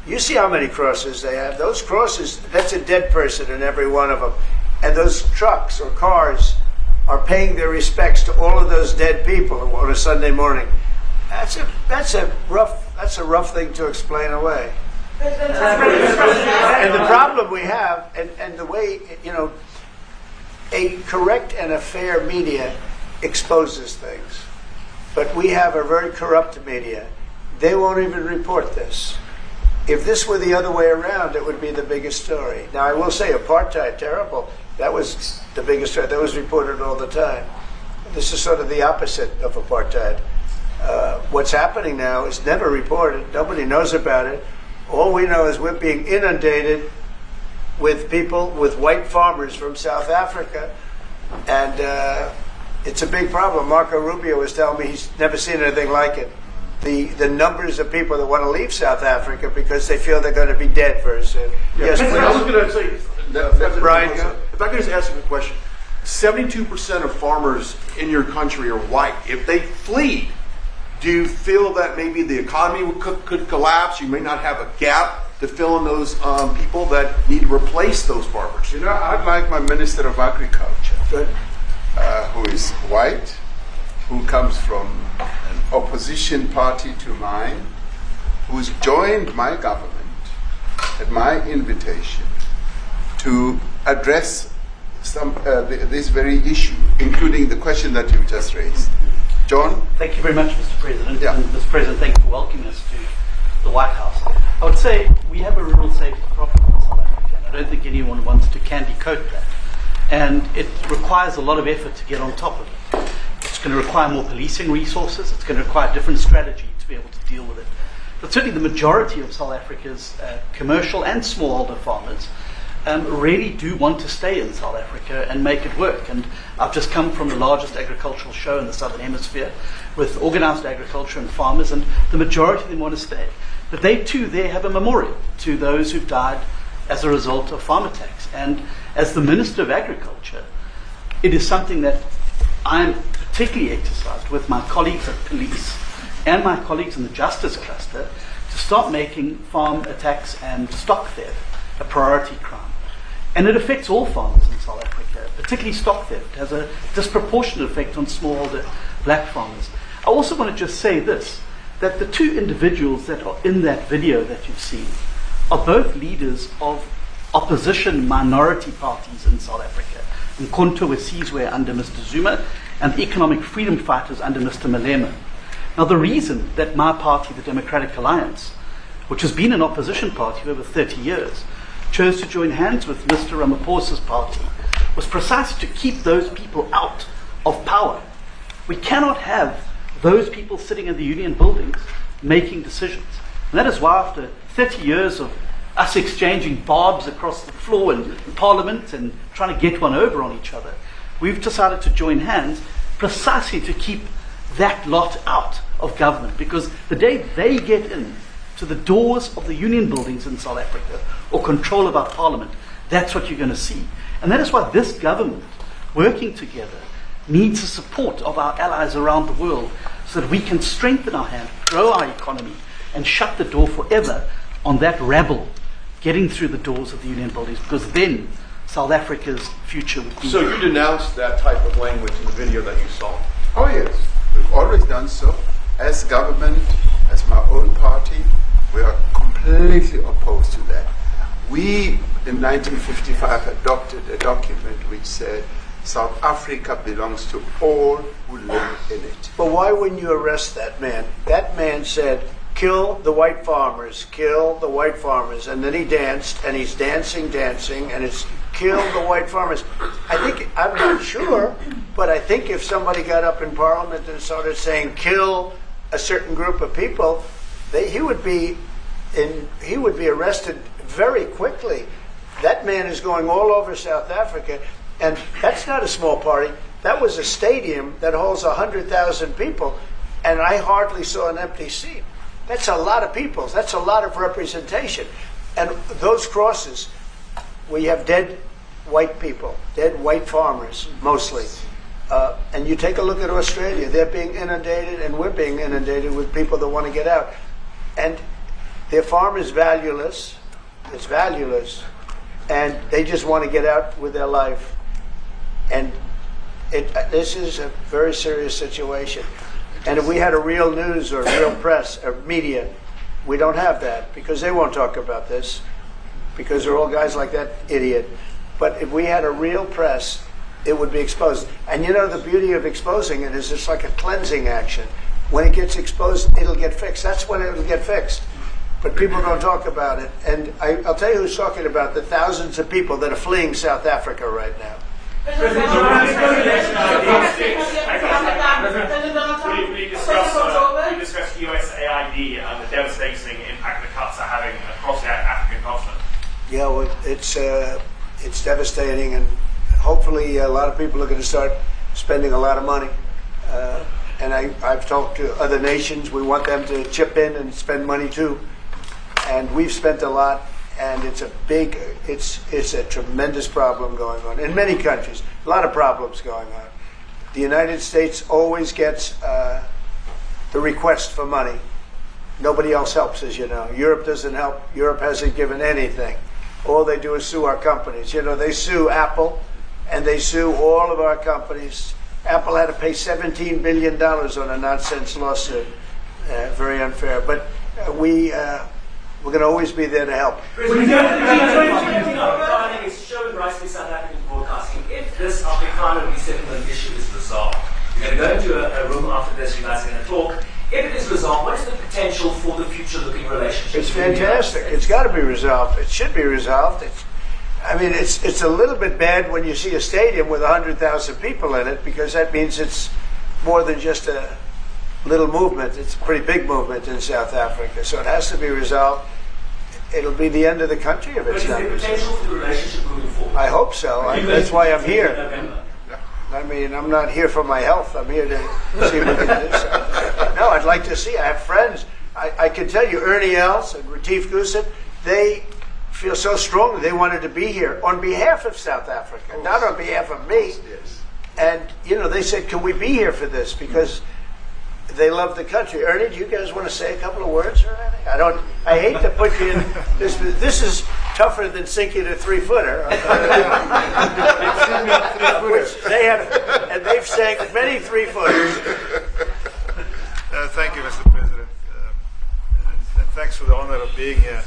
you see how many crosses they have. Those crosses, that's a dead person in every one of them. And those trucks or cars are paying their respects to all of those dead people on a Sunday morning. That's a rough thing to explain away. And the problem we have, and the way, a correct and a fair media exposes things. But we have a very corrupt media. They won't even report this. If this were the other way around, it would be the biggest story. Now, I will say apartheid, terrible. That was the biggest story. That was reported all the time. This is sort of the opposite of apartheid. What's happening now is never reported. Nobody knows about it. All we know is we're being inundated with people, with white farmers from South Africa. And it's a big problem. Marco Rubio was telling me he's never seen anything like it. The numbers of people that want to leave South Africa because they feel they're going to be dead very soon. Yes, please. I was going to say, Brian, if I could just ask you a question. 72% of farmers in your country are white. If they flee, do you feel that maybe the economy could collapse? You may not have a gap to fill in those people that need to replace those farmers. I'd like my Minister of Agriculture, who is white, who comes from an opposition party to mine, who's joined my government at my invitation to address this very issue, including the question that you've just raised. John? Thank you very much, Mr. President. Yeah. And Mr. President, thank you for welcoming us to the White House. I would say we have a rural safety problem in South Africa, and I don't think anyone wants to candy coat that. And it requires a lot of effort to get on top of it. It's going to require more policing resources. It's going to require a different strategy to be able to deal with it. But certainly the majority of South Africa's commercial and smallholder farmers really do want to stay in South Africa and make it work. And I've just come from the largest agricultural show in the Southern Hemisphere with organized agriculture and farmers, and the majority of them want to stay. But they too there have a memorial to those who've died as a result of farm attacks. And as the Minister of Agriculture, it is something that I'm particularly exercised with my colleagues at police and my colleagues in the justice cluster to start making farm attacks and stock theft a priority crime. And it affects all farmers in South Africa, particularly stock theft. It has a disproportionate effect on smallholder black farmers. I also want to just say this, that the two individuals that are in that video that you've seen are both leaders of opposition minority parties in South Africa. Mkhonto Wesizwe under Mr. Zuma and the economic freedom fighters under Mr. Malema. Now, the reason that my party, the Democratic Alliance, which has been an opposition party for over 30 years, chose to join hands with Mr. Ramaphosa's party was precisely to keep those people out of power. We cannot have those people sitting in the union buildings making decisions. And that is why after 30 years of us exchanging barbs across the floor in Parliament and trying to get one over on each other, we've decided to join hands precisely to keep that lot out of government. Because the day they get in to the doors of the union buildings in South Africa or control of our Parliament, that's what you're going to see. And that is why this government, working together, needs the support of our allies around the world so that we can strengthen our hand, grow our economy, and shut the door forever on that rabble getting through the doors of the union buildings, because then South Africa's future would be... So you denounced that type of language in the video that you saw? Oh yes, we've always done so. As government, as my own party, we are completely opposed to that. We, in 1955, adopted a document which said South Africa belongs to all who live in it. But why wouldn't you arrest that man? That man said, kill the white farmers, kill the white farmers. And then he danced, and he's dancing, and it's kill the white farmers. I'm not sure, but I think if somebody got up in Parliament and started saying kill a certain group of people, he would be arrested very quickly. That man is going all over South Africa, and that's not a small party. That was a stadium that holds 100,000 people, and I hardly saw an empty seat. That's a lot of people. That's a lot of representation. And those crosses, we have dead white people, dead white farmers, mostly. And you take a look at Australia, they're being inundated, and we're being inundated with people that want to get out. And their farm is valueless. It's valueless. And they just want to get out with their life. And this is a very serious situation. And if we had a real news or real press or media, we don't have that because they won't talk about this because they're all guys like that idiot. But if we had a real press, it would be exposed. And you know, the beauty of exposing it is it's like a cleansing action. When it gets exposed, it'll get fixed. That's when it'll get fixed. But people don't talk about it. And I'll tell you who's talking about the thousands of people that are fleeing South Africa right now. We discussed US AID and the devastating impact the cuts are having across the African continent. Yeah, well, it's devastating, and hopefully a lot of people are going to start spending a lot of money. And I've talked to other nations. We want them to chip in and spend money too. And we've spent a lot. And it's a tremendous problem going on in many countries. A lot of problems going on. The United States always gets the request for money. Nobody else helps, as you know. Europe doesn't help. Europe hasn't given anything. All they do is sue our companies. You know, they sue Apple, and they sue all of our companies. Apple had to pay $17 billion on a nonsense lawsuit. Very unfair. But we're going to always be there to help. It's showing rightly South African broadcasting. If this Afrikaner resettlement issue is resolved, you're going to go into a room after this, you guys are going to talk. If it is resolved, what is the potential for the future-looking relationship? It's fantastic. It's got to be resolved. It should be resolved. It's a little bit bad when you see a stadium with 100,000 people in it, because that means it's more than just a little movement. It's a pretty big movement in South Africa. So it has to be resolved. It'll be the end of the country if it's not resolved. But is there potential for the relationship moving forward? I hope so. That's why I'm here. I mean, I'm not here for my health. I'm here to see if we can do something. No, I'd like to see. I have friends. I can tell you, Ernie Els and Retief Goosen, they feel so strongly they wanted to be here on behalf of South Africa, not on behalf of me. And, you know, they said, can we be here for this? Because they love the country. Ernie, do you guys want to say a couple of words or anything? I hate to put you in this. This is tougher than sinking a 3-footer. Which they have, and they've sank many 3-footers. Thank you, Mr. President. And thanks for the honor of being here.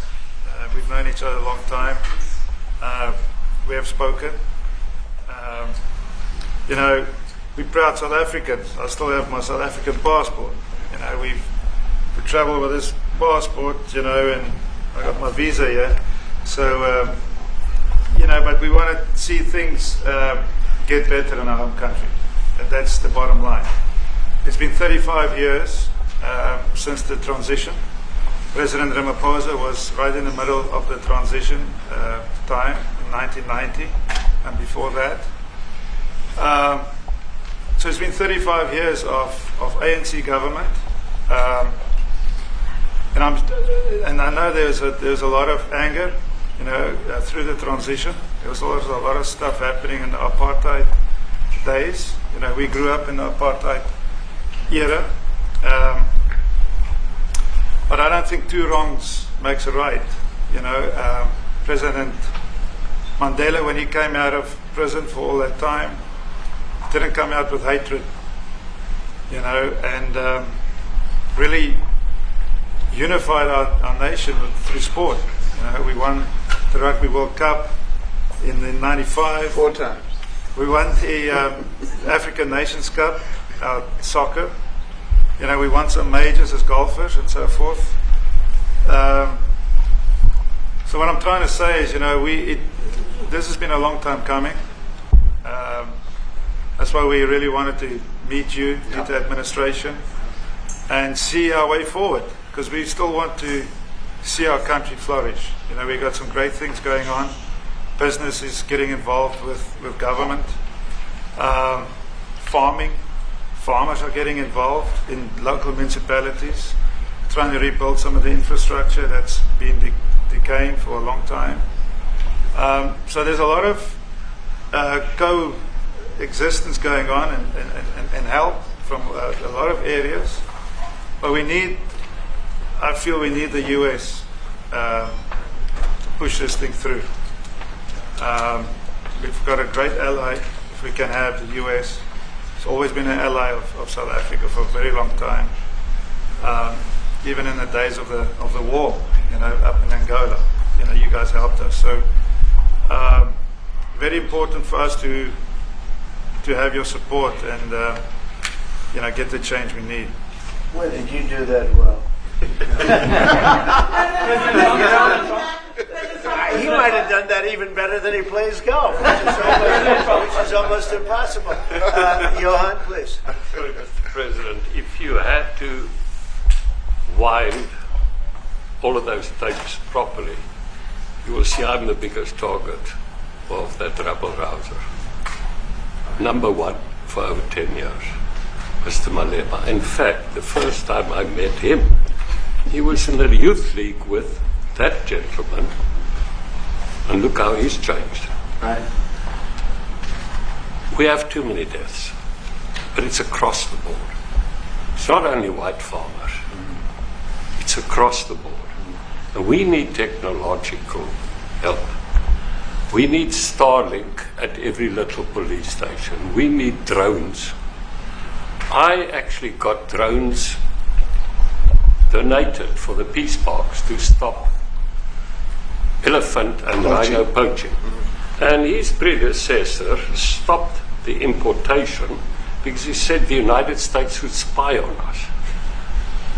We've known each other a long time. We have spoken. We're proud South Africans. I still have my South African passport. We travel with this passport, and I got my visa here. So, but we want to see things get better in our home country. And that's the bottom line. It's been 35 years since the transition. President Ramaphosa was right in the middle of the transition time in 1990 and before that. So it's been 35 years of ANC government. And I know there's a lot of anger, through the transition. There was always a lot of stuff happening in the apartheid days. We grew up in the apartheid era. But I don't think two wrongs makes a right. President Mandela, when he came out of prison for all that time, didn't come out with hatred, and really unified our nation through sport. We won the Rugby World Cup in the '95. 4 times. We won the African Nations Cup, soccer. We won some majors as golfers and so forth. So what I'm trying to say is, this has been a long time coming. That's why we really wanted to meet you, meet the administration, and see our way forward, because we still want to see our country flourish. We've got some great things going on. Business is getting involved with government. Farmers are getting involved in local municipalities, trying to rebuild some of the infrastructure that's been decaying for a long time. So there's a lot of coexistence going on and help from a lot of areas. But I feel we need the US to push this thing through. We've got a great ally if we can have the US. It's always been an ally of South Africa for a very long time. Even in the days of the war, up in Angola, you guys helped us. So very important for us to have your support and get the change we need. Where did you do that well? He might have done that even better than he plays golf, which is almost impossible. Johan, please. Sorry, Mr. President, if you had to wind all of those tapes properly, you will see I'm the biggest target of that rabble-rouser. Number one for over 10 years, Mr. Malema. In fact, the first time I met him, he was in the youth league with that gentleman, and look how he's changed. Right. We have too many deaths, but it's across the board. It's not only white farmers, it's across the board. And we need technological help. We need Starlink at every little police station. We need drones. I actually got drones donated for the peace parks to stop elephant and rhino poaching. And his predecessor stopped the importation because he said the United States would spy on us.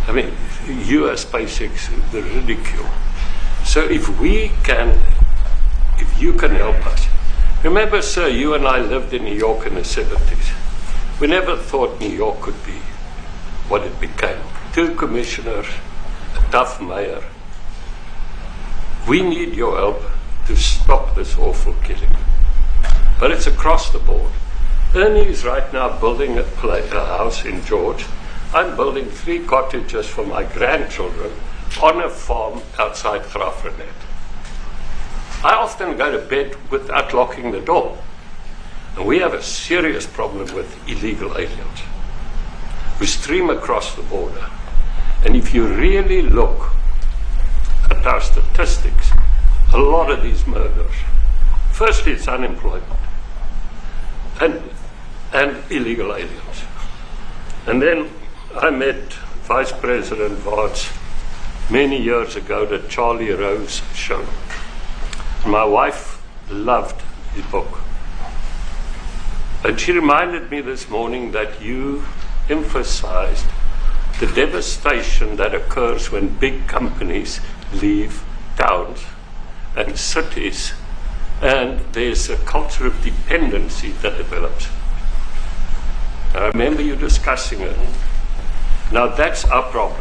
I mean, US basics, the ridicule. So if you can help us. Remember, sir, you and I lived in New York in the 70s. We never thought New York could be what it became. 2 commissioners, a tough mayor. We need your help to stop this awful killing. But it's across the board. Ernie is right now building a house in George. I'm building 3 cottages for my grandchildren on a farm outside Graaff-Reinet. I often go to bed without locking the door. And we have a serious problem with illegal aliens who stream across the border. And if you really look at our statistics, a lot of these murders, firstly it's unemployment and illegal aliens. And then I met Vice President Vance many years ago, the Charlie Rose show. My wife loved the book. And she reminded me this morning that you emphasized the devastation that occurs when big companies leave towns and cities, and there's a culture of dependency that develops. I remember you discussing it. Now that's our problem.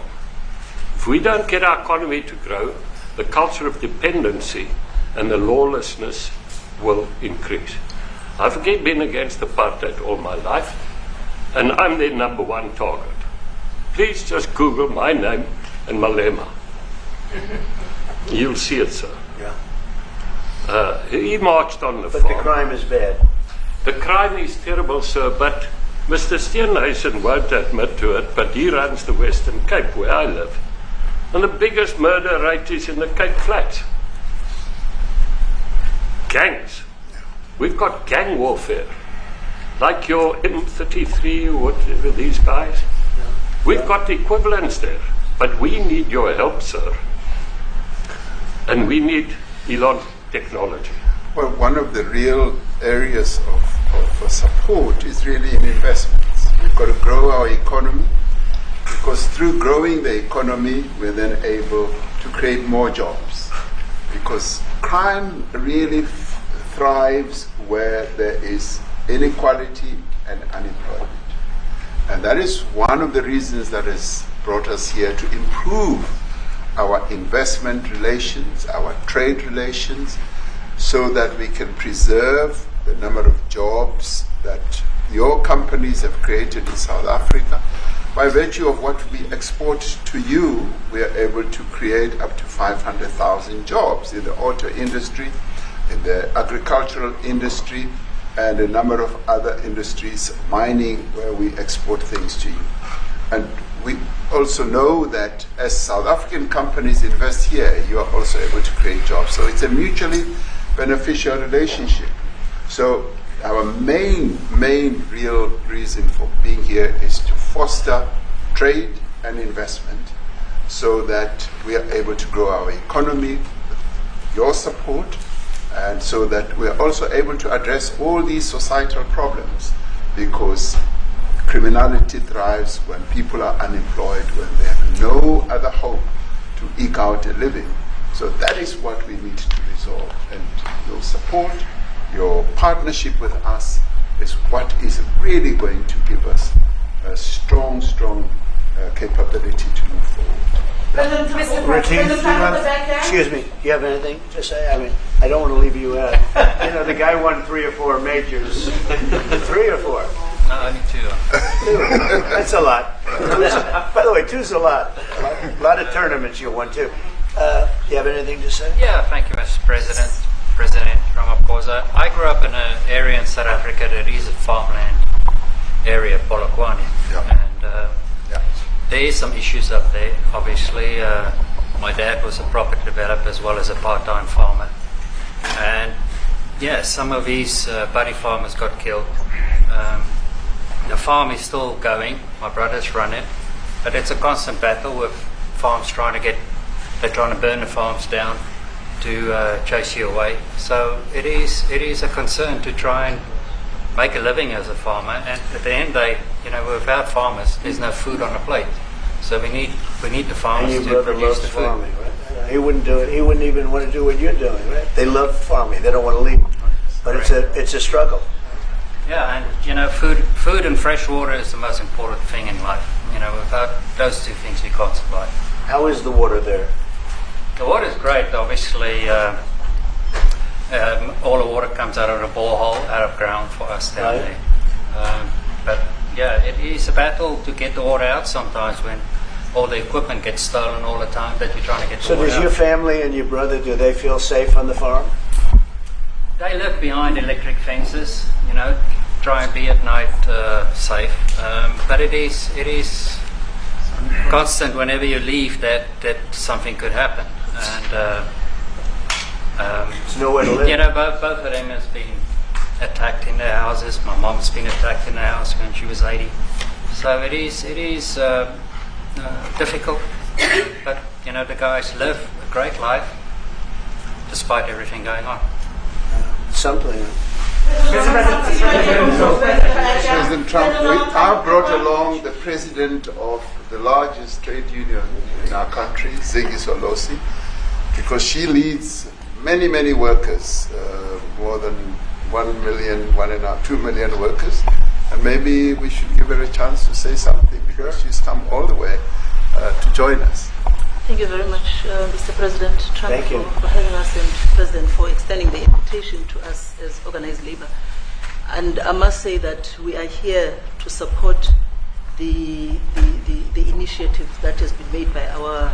If we don't get our economy to grow, the culture of dependency and the lawlessness will increase. I've again been against apartheid all my life, and I'm their number one target. Please just Google my name and Malema. You'll see it, sir. Yeah. He marched on the farm. But the crime is bad. The crime is terrible, sir, but Mr. Steenhuisen won't admit to it, but he runs the Western Cape, where I live. And the biggest murder rate is in the Cape Flats. Gangs. We've got gang warfare. Like your M33 or whatever, these guys. We've got the equivalents there. But we need your help, sir. And we need Elon technology. Well, one of the real areas of support is really in investments. We've got to grow our economy, because through growing the economy, we're then able to create more jobs. Because crime really thrives where there is inequality and unemployment. And that is one of the reasons that has brought us here, to improve our investment relations, our trade relations, so that we can preserve the number of jobs that your companies have created in South Africa. By virtue of what we export to you, we are able to create up to 500,000 jobs in the auto industry, in the agricultural industry, and a number of other industries, mining, where we export things to you. And we also know that as South African companies invest here, you are also able to create jobs. So it's a mutually beneficial relationship. So our main real reason for being here is to foster trade and investment, so that we are able to grow our economy with your support, and so that we are also able to address all these societal problems, because criminality thrives when people are unemployed, when they have no other hope to eke out a living. So that is what we need to resolve. And your support, your partnership with us, is what is really going to give us a strong capability to move forward. Mr. President, excuse me, do you have anything to say? I mean, I don't want to leave you out. You know, the guy won 3 or 4 majors. 3 or 4? No, only 2. 2. That's a lot. By the way, 2's a lot. A lot of tournaments you won too. You have anything to say? Yeah, thank you, Mr. President. President Ramaphosa. I grew up in an area in South Africa that is a farmland area, Polokwane. Yeah. And there is some issues up there. Obviously, my dad was a property developer as well as a part-time farmer. And yeah, some of these buddy farmers got killed. The farm is still going. My brothers run it. But it's a constant battle with farms they're trying to burn the farms down to chase you away. So it is a concern to try and make a living as a farmer. And at the end of the day, without farmers, there's no food on the plate. So we need the farmers to produce the food. Farming, right? He wouldn't do it. He wouldn't even want to do what you're doing, right? They love farming. They don't want to leave. But it's a struggle. Yeah, and food and fresh water is the most important thing in life. Without those 2 things, we can't survive. How is the water there? The water is great. Obviously, all the water comes out of the borehole, out of ground for us down there. But yeah, it is a battle to get the water out sometimes when all the equipment gets stolen all the time that you're trying to get the water out. So does your family and your brother, do they feel safe on the farm? They live behind electric fences, try and be at night safe. But it is constant whenever you leave that something could happen. And there's nowhere to live. Both of them has been attacked in their houses. My mom's been attacked in the house when she was 80. So it is difficult, but know, the guys live a great life despite everything going on. Something. President Trump, I brought along the president of the largest trade union in our country, Ziggy Solosi, because she leads many, many workers, more than 1 million, 2 million workers. And maybe we should give her a chance to say something, because she's come all the way to join us. Thank you very much, Mr. President Trump, Thank you. for having us, and President for extending the invitation to us as organized labor. And I must say that we are here to support the initiative that has been made by our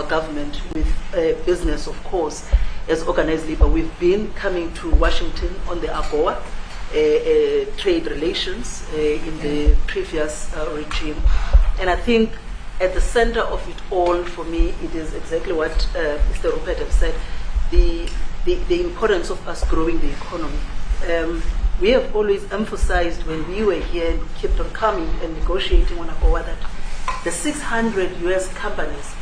government with business, of course, as organized labor. We've been coming to Washington on the AGOA trade relations in the previous regime, and I think at the center of it all, for me, it is exactly what Mr. Rupert has said, the importance of us growing the economy. We have always emphasized when we were here and kept on coming and negotiating on AGOA that the 600 US companies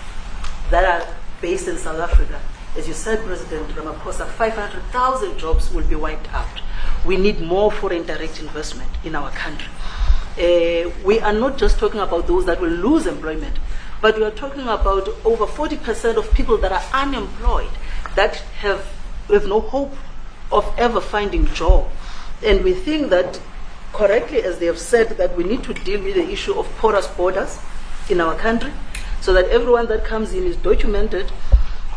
that are based in South Africa, as you said, President Ramaphosa, 500,000 jobs will be wiped out. We need more foreign direct investment in our country. We are not just talking about those that will lose employment, but we are talking about over 40% of people that are unemployed, that have no hope of ever finding a job. And we think that, correctly, as they have said, that we need to deal with the issue of porous borders in our country, so that everyone that comes in is documented.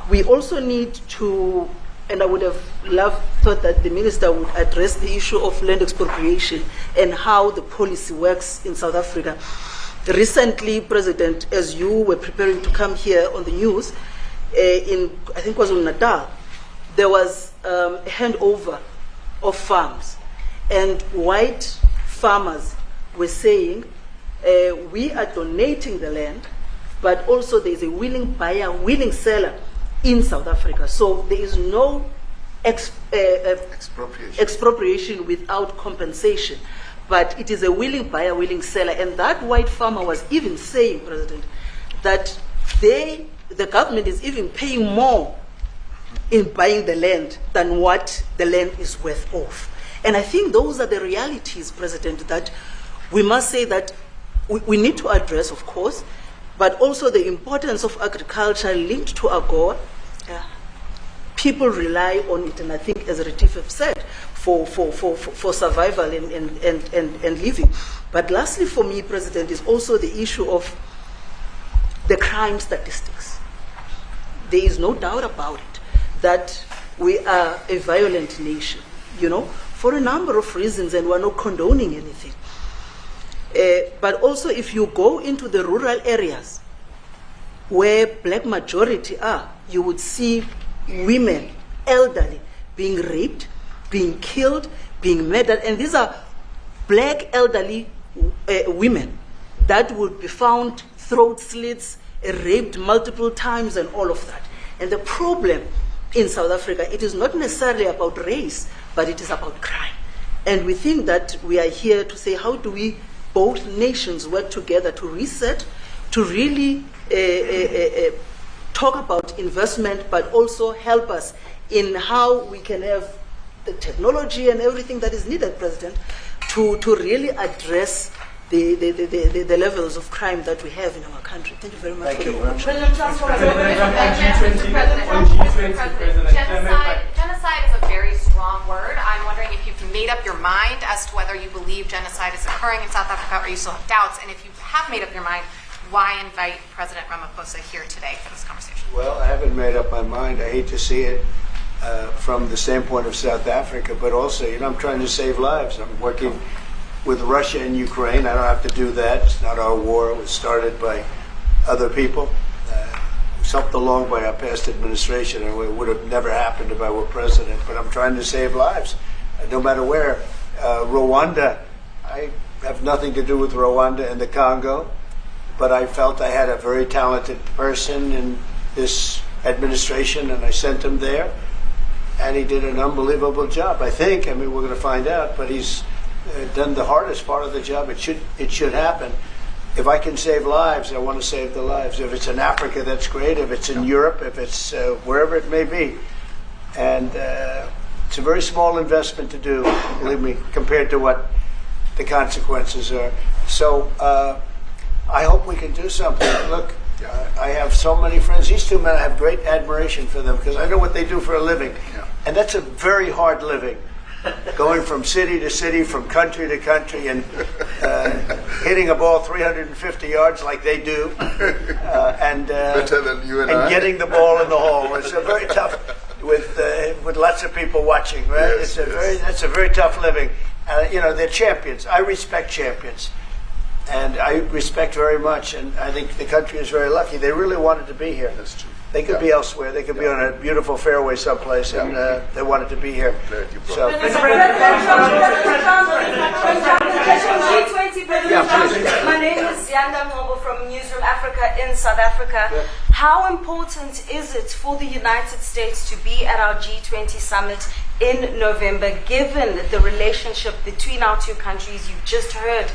We also need to, and I would have thought that the minister would address the issue of land expropriation and how the policy works in South Africa. Recently, President, as you were preparing to come here on the news, in, I think it was in Natal, there was a handover of farms, and white farmers were saying, we are donating the land, but also there is a willing buyer, willing seller in South Africa. So there is no expropriation without compensation, but it is a willing buyer, willing seller. And that white farmer was even saying, President, that the government is even paying more in buying the land than what the land is worth of. And I think those are the realities, President, that we must say that we need to address, of course, but also the importance of agriculture linked to AGOA. People rely on it, and I think, as Retief have said, for survival and living. But lastly, for me, President, is also the issue of the crime statistics. There is no doubt about it that we are a violent nation, for a number of reasons, and we're not condoning anything. But also, if you go into the rural areas where black majority are, you would see women, elderly, being raped, being killed, being murdered. And these are black elderly women that would be found throat slits, raped multiple times, and all of that. And the problem in South Africa, it is not necessarily about race, but it is about crime. And we think that we are here to say, how do we, both nations, work together to reset, to really talk about investment, but also help us in how we can have the technology and everything that is needed, President, to really address the levels of crime that we have in our country. Thank you very much. Thank you. President Trump, genocide is a very strong word. I'm wondering if you've made up your mind as to whether you believe genocide is occurring in South Africa, or you still have doubts. And if you have made up your mind, why invite President Ramaphosa here today for this conversation? Well, I haven't made up my mind. I hate to see it from the standpoint of South Africa, but also, I'm trying to save lives. I'm working with Russia and Ukraine. I don't have to do that. It's not our war. It was started by other people. It was helped along by our past administration, and it would have never happened if I were president. But I'm trying to save lives, no matter where. Rwanda, I have nothing to do with Rwanda and the Congo, but I felt I had a very talented person in this administration, and I sent him there, and he did an unbelievable job, I think. We're going to find out, but he's done the hardest part of the job. It should happen. if I can save lives, I want to save the lives. If it's in Africa, that's great. If it's in Europe, if it's wherever it may be. And it's a very small investment to do, believe me, compared to what the consequences are. So I hope we can do something. Look, I have so many friends. These two men, I have great admiration for them because I know what they do for a living. And that's a very hard living. Going from city to city, from country to country, and hitting a ball 350 yards like they do, and Better than you and I. getting the ball in the hole. It's a very tough, with lots of people watching. Right? Yes, That's a very tough living. They're champions. I respect champions, and I respect very much. And I think the country is very lucky. They really wanted to be here. That's true. They could be elsewhere. They could be on a beautiful fairway someplace, and they wanted to be here. So, My name is Yanda Mhobo from Newsroom Africa in South Africa. How important is it for the United States to be at our G20 summit in November, given the relationship between our two countries? You've just heard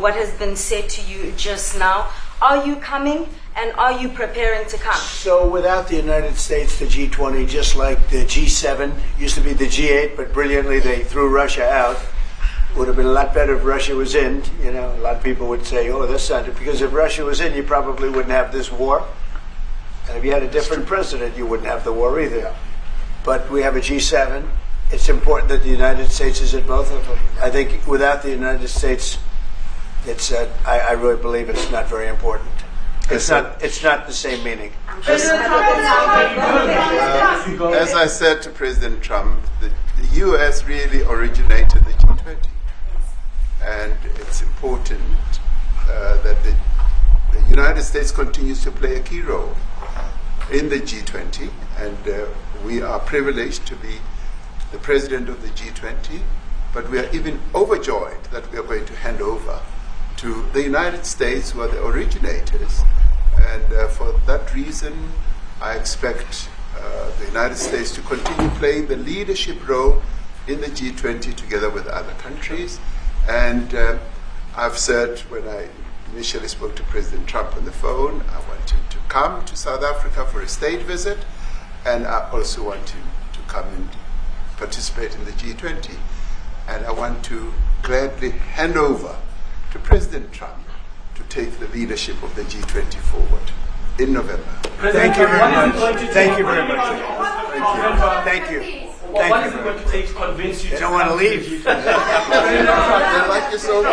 what has been said to you just now. Are you coming, and are you preparing to come? So without the United States, the G20, just like the G7, used to be the G8, but brilliantly they threw Russia out. Would have been a lot better if Russia was in. A lot of people would say, oh, that's not it. Because if Russia was in, you probably wouldn't have this war. And if you had a different president, you wouldn't have the war either. But we have a G7. It's important that the United States is at both of them. I think without the United States, it's I really believe it's not very important. It's not the same meaning. As I said to President Trump, the US really originated the G20. And it's important that the United States continues to play a key role in the G20. And we are privileged to be the president of the G20. But we are even overjoyed that we are going to hand over to the United States, who are the originators. And for that reason, I expect the United States to continue playing the leadership role in the G20 together with other countries. And I've said when I initially spoke to President Trump on the phone, I want him to come to South Africa for a state visit, and I also want him to come and participate in the G20. And I want to gladly hand over to President Trump to take the leadership of the G20 forward in November. Thank you very much. Thank you very much. Thank you. What is it going to take to convince you? You don't want to leave. They like you so much.